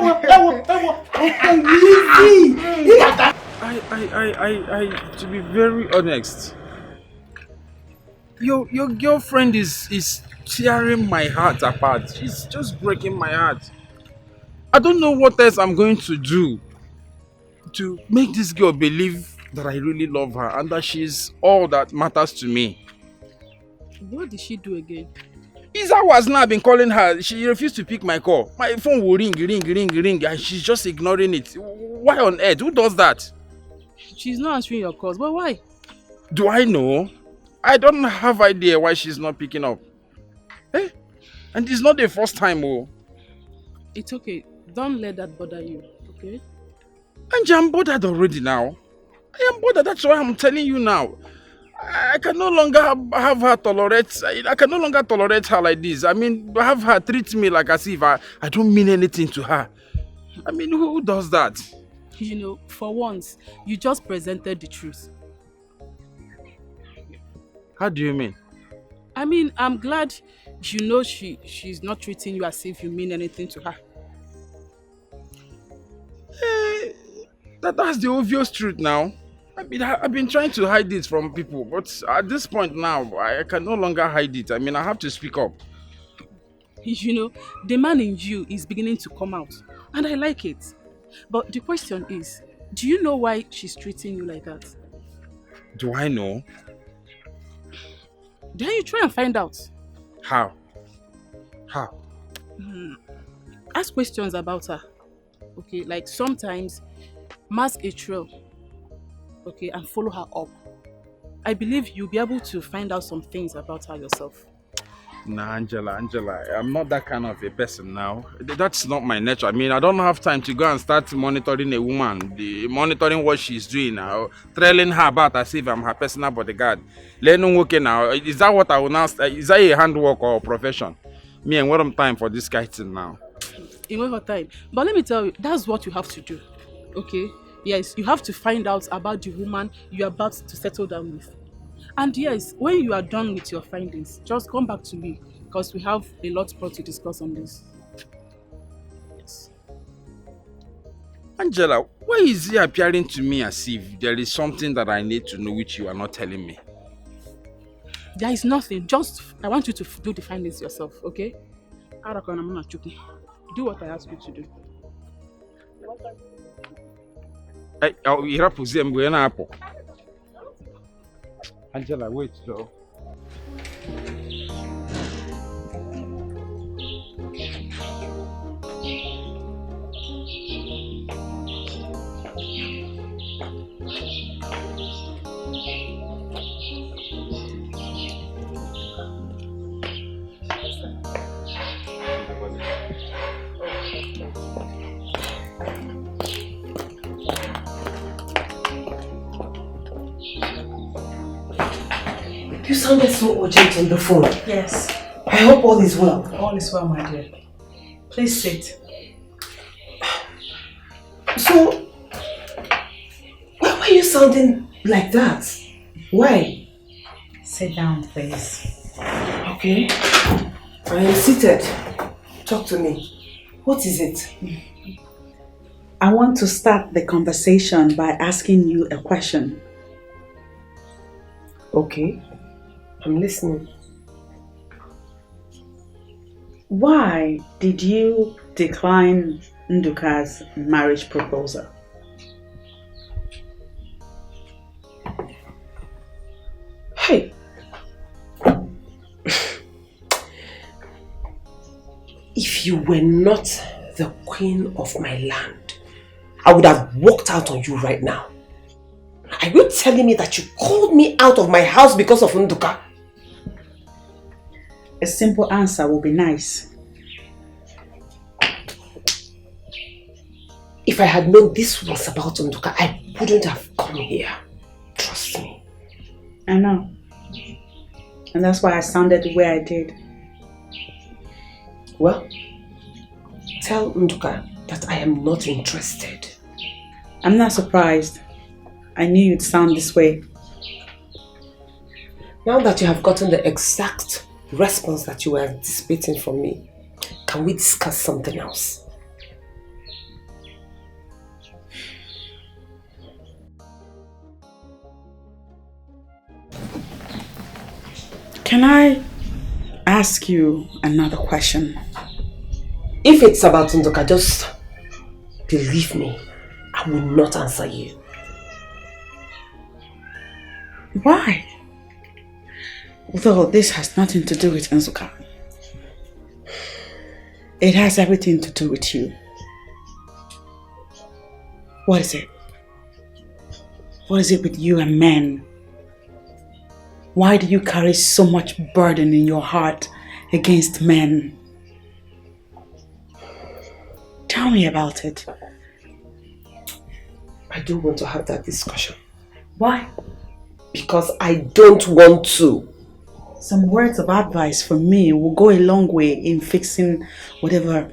to be very honest, your girlfriend is tearing my heart apart. She's just breaking my heart. I don't know what else I'm going to do to make this girl believe that I really love her and that she's all that matters to me. What did she do again? Isa was now been calling her. She refused to pick my call. My phone will ring, and she's just ignoring it. Why on earth? Who does that? She's not answering your calls, but why? Do I know? I don't have idea why she's not picking up. And it's not the first time, oh. It's okay. Don't let that bother you, okay? Angie, I'm bothered already now. I am bothered. That's why I'm telling you now. I can no longer have her tolerate. I can no longer tolerate her like this. I mean, have her treat me like as if I don't mean anything to her. I mean, who does that? You know, for once, you just presented the truth. How do you mean? I mean, I'm glad you know she's not treating you as if you mean anything to her. That's the obvious truth now. I mean, I've been trying to hide it from people, but at this point now, I can no longer hide it. I mean, I have to speak up. You know, the man in you is beginning to come out, and I like it. But the question is, do you know why she's treating you like that? Do I know? Then you try and find out. How? Ask questions about her. Okay, like sometimes mask a trail. Okay, and follow her up. I believe you'll be able to find out some things about her yourself. Nah, Angela, I'm not that kind of a person now. That's not my nature. I mean, I don't have time to go and start monitoring a woman, monitoring what she's doing now, trailing her about as if I'm her personal bodyguard. Learning working now. Is that what I will now? Is that a handwork or a profession? Me and what I'm time for this guy thing now. In what time? But let me tell you, that's what you have to do. Okay? Yes, you have to find out about the woman you're about to settle down with. And yes, when you are done with your findings, just come back to me because we have a lot more to discuss on this. Yes. Angela, why is it appearing to me as if there is something that I need to know which you are not telling me? There is nothing. Just, I want you to do the findings yourself, okay? Do what I ask you to do. Angela, wait, though. You sounded so urgent on the phone. Yes. I hope all is well. All is well, my dear. Please sit. So, why were you sounding like that? Why? Sit down, please. Okay. I am seated. Talk to me. What is it? I want to start the conversation by asking you a question. Okay. I'm listening. Why did you decline Nduka's marriage proposal? Hey. If you were not the queen of my land, I would have walked out on you right now. Are you telling me that you called me out of my house because of Nduka? A simple answer will be nice. If I had known this was about Nduka, I wouldn't have come here. Trust me. I know. And that's why I sounded the way I did. Well, tell Nduka that I am not interested. I'm not surprised. I knew you'd sound this way. Now that you have gotten the exact response that you were anticipating from me, can we discuss something else? Can I ask you another question? If it's about Nduka, just believe me, I will not answer you. Why? Though this has nothing to do with Nduka. It has everything to do with you. What is it? What is it with you and men? Why do you carry so much burden in your heart against men? Tell me about it. I don't want to have that discussion. Why? Because I don't want to. Some words of advice from me will go a long way in fixing whatever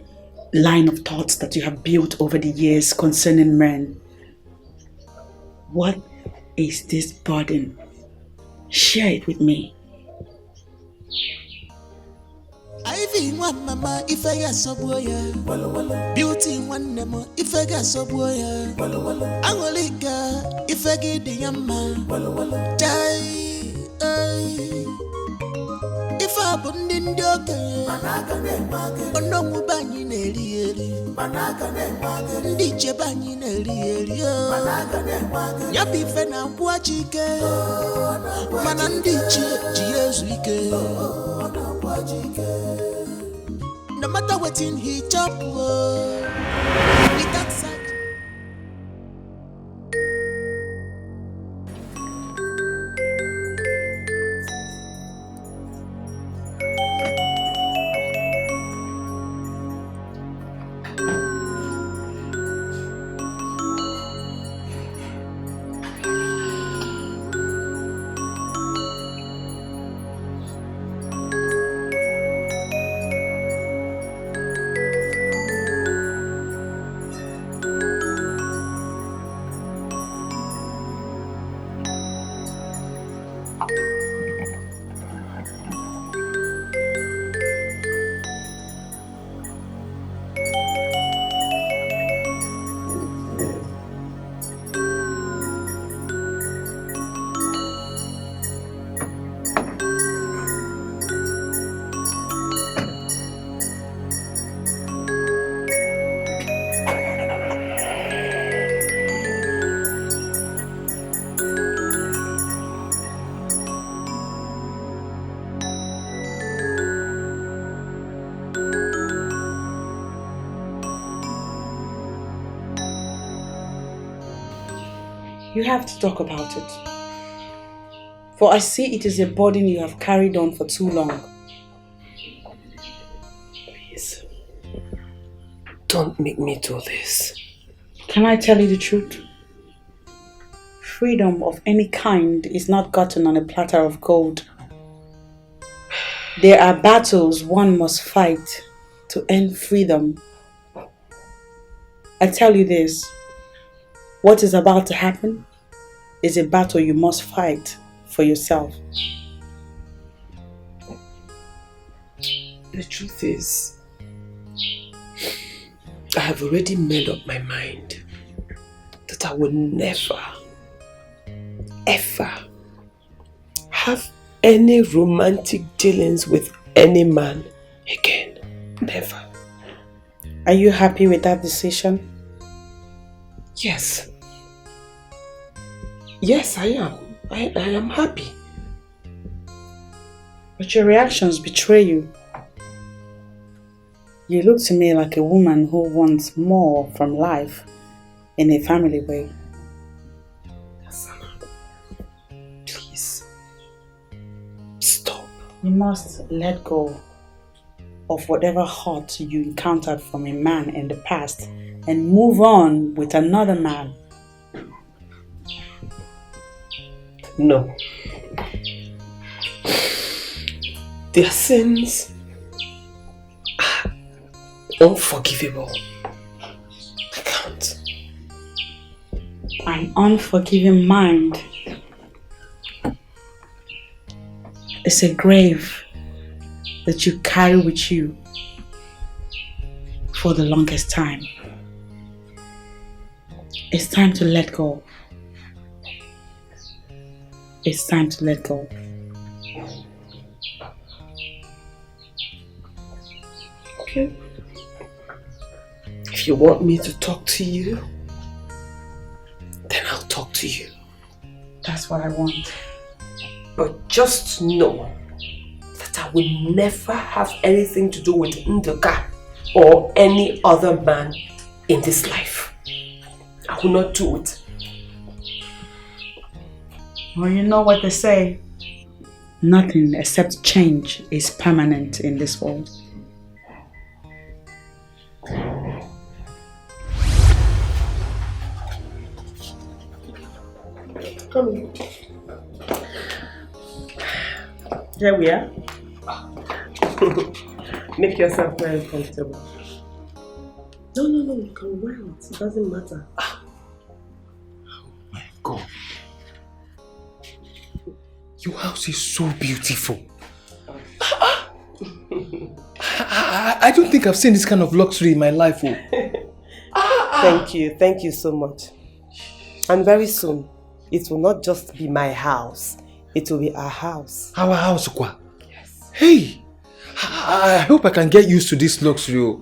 line of thoughts that you have built over the years concerning men. What is this burden? Share it with me. Ivy one mama if I got so boy, beauty one nemo if I got so boy, Angolica if I get the yamma, die. If I put in the okay, no more bany in DJ bany in Yappy fena watchike, Manandichi, Gieswike. No matter what in he chop, with that side. You have to talk about it. For I see it is a burden you have carried on for too long. Please, don't make me do this. Can I tell you the truth? Freedom of any kind is not gotten on a platter of gold. There are battles one must fight to earn freedom. I tell you this, what is about to happen is a battle you must fight for yourself. The truth is, I have already made up my mind that I will never, ever have any romantic dealings with any man again. Never. Are you happy with that decision? Yes. Yes, I am. I am happy. But your reactions betray you. You look to me like a woman who wants more from life in a family way. Please. Stop. You must let go of whatever hurt you encountered from a man in the past and move on with another man. No. Their sins are unforgivable. I can't. An unforgiving mind is a grave that you carry with you for the longest time. It's time to let go. It's time to let go. Okay. If you want me to talk to you, then I'll talk to you. That's what I want. But just know that I will never have anything to do with Dikeh or any other man in this life. I will not do it. Well, you know what they say. Nothing except change is permanent in this world. Come here. Here we are. Make yourself very comfortable. No, you can wear it. It doesn't matter. Oh my God. Your house is so beautiful. I don't think I've seen this kind of luxury in my life. Thank you so much. And very soon, it will not just be my house. It will be our house. Our house, Kwa? Yes. Hey! I hope I can get used to this luxury.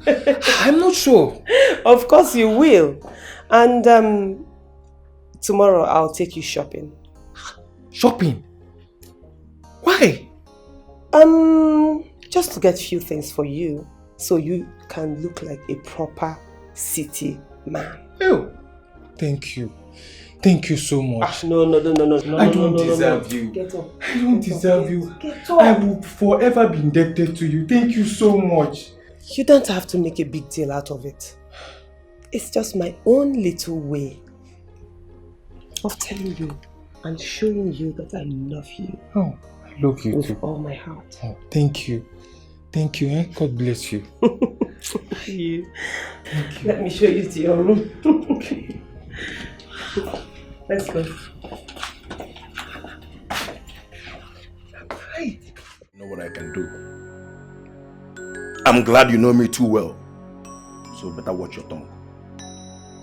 I'm not sure. Of course you will. And tomorrow I'll take you shopping. Shopping? Why? Just to get few things for you, so you can look like a proper city man. Oh, thank you. Thank you so much. No. I don't deserve you. Get up. I don't deserve you. Get up. I will forever be indebted to you. Thank you so much. You don't have to make a big deal out of it. It's just my own little way of telling you and showing you that I love you. Oh, I love you with too. all my heart. Oh, thank you. Thank you. God bless you. Thank you. Let me show you to your room. Okay. Let's go. You know what I can do. I'm glad you know me too well. So better watch your tongue.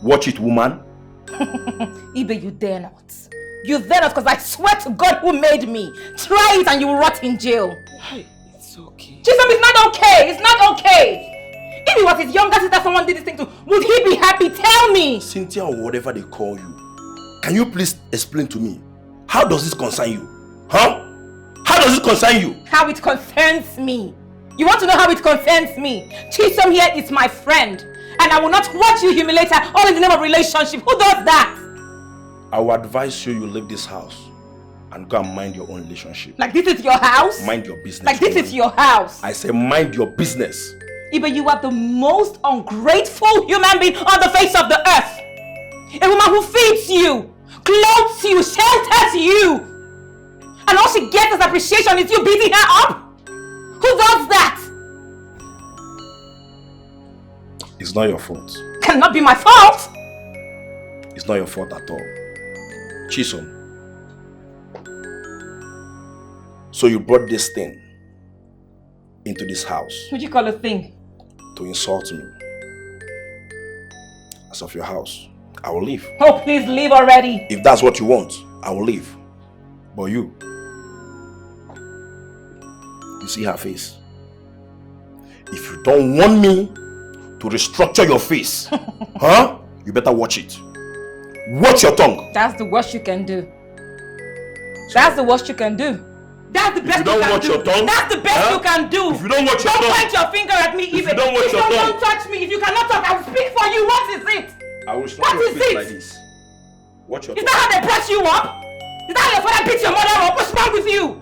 Watch it, woman. Ibe, you dare not. You dare not, because I swear to God who made me. Try it and you will rot in jail. Hey, it's okay. Chisholm, it's not okay. It's not okay. If it was his younger sister someone did this thing to, would he be happy? Tell me. Cynthia or whatever they call you. Can you please explain to me? How does this concern you? Huh? How does it concern you? How it concerns me. You want to know how it concerns me? Chisholm here is my friend. And I will not watch you humiliate her all in the name of relationship. Who does that? I will advise you leave this house and go and mind your own relationship. Like this is your house? Mind your business. Like this is your house? I say mind your business. Ibe, you are the most ungrateful human being on the face of the earth. A woman who feeds you, clothes you, shelters you. And all she gets as appreciation is you beating her up? Who does that? It's not your fault. Cannot be my fault. It's not your fault at all. Chisholm. So you brought this thing into this house What do you call a thing? to insult me. As of your house, I will leave. Oh, please leave already. If that's what you want, I will leave. But you see her face. If you don't want me to restructure your face, huh? You better watch it. Watch your tongue. That's the worst you can do. That's the worst you can do. That's the best you can do. Your tongue, that's the best you can do. If you don't watch your tongue. Don't point your finger at me even. Don't touch me. If you cannot talk, I will speak for you. What is it? I will stop your face like this. Watch your tongue. Is that how they press you up? Is that how your father beats your mother up? What's wrong with you?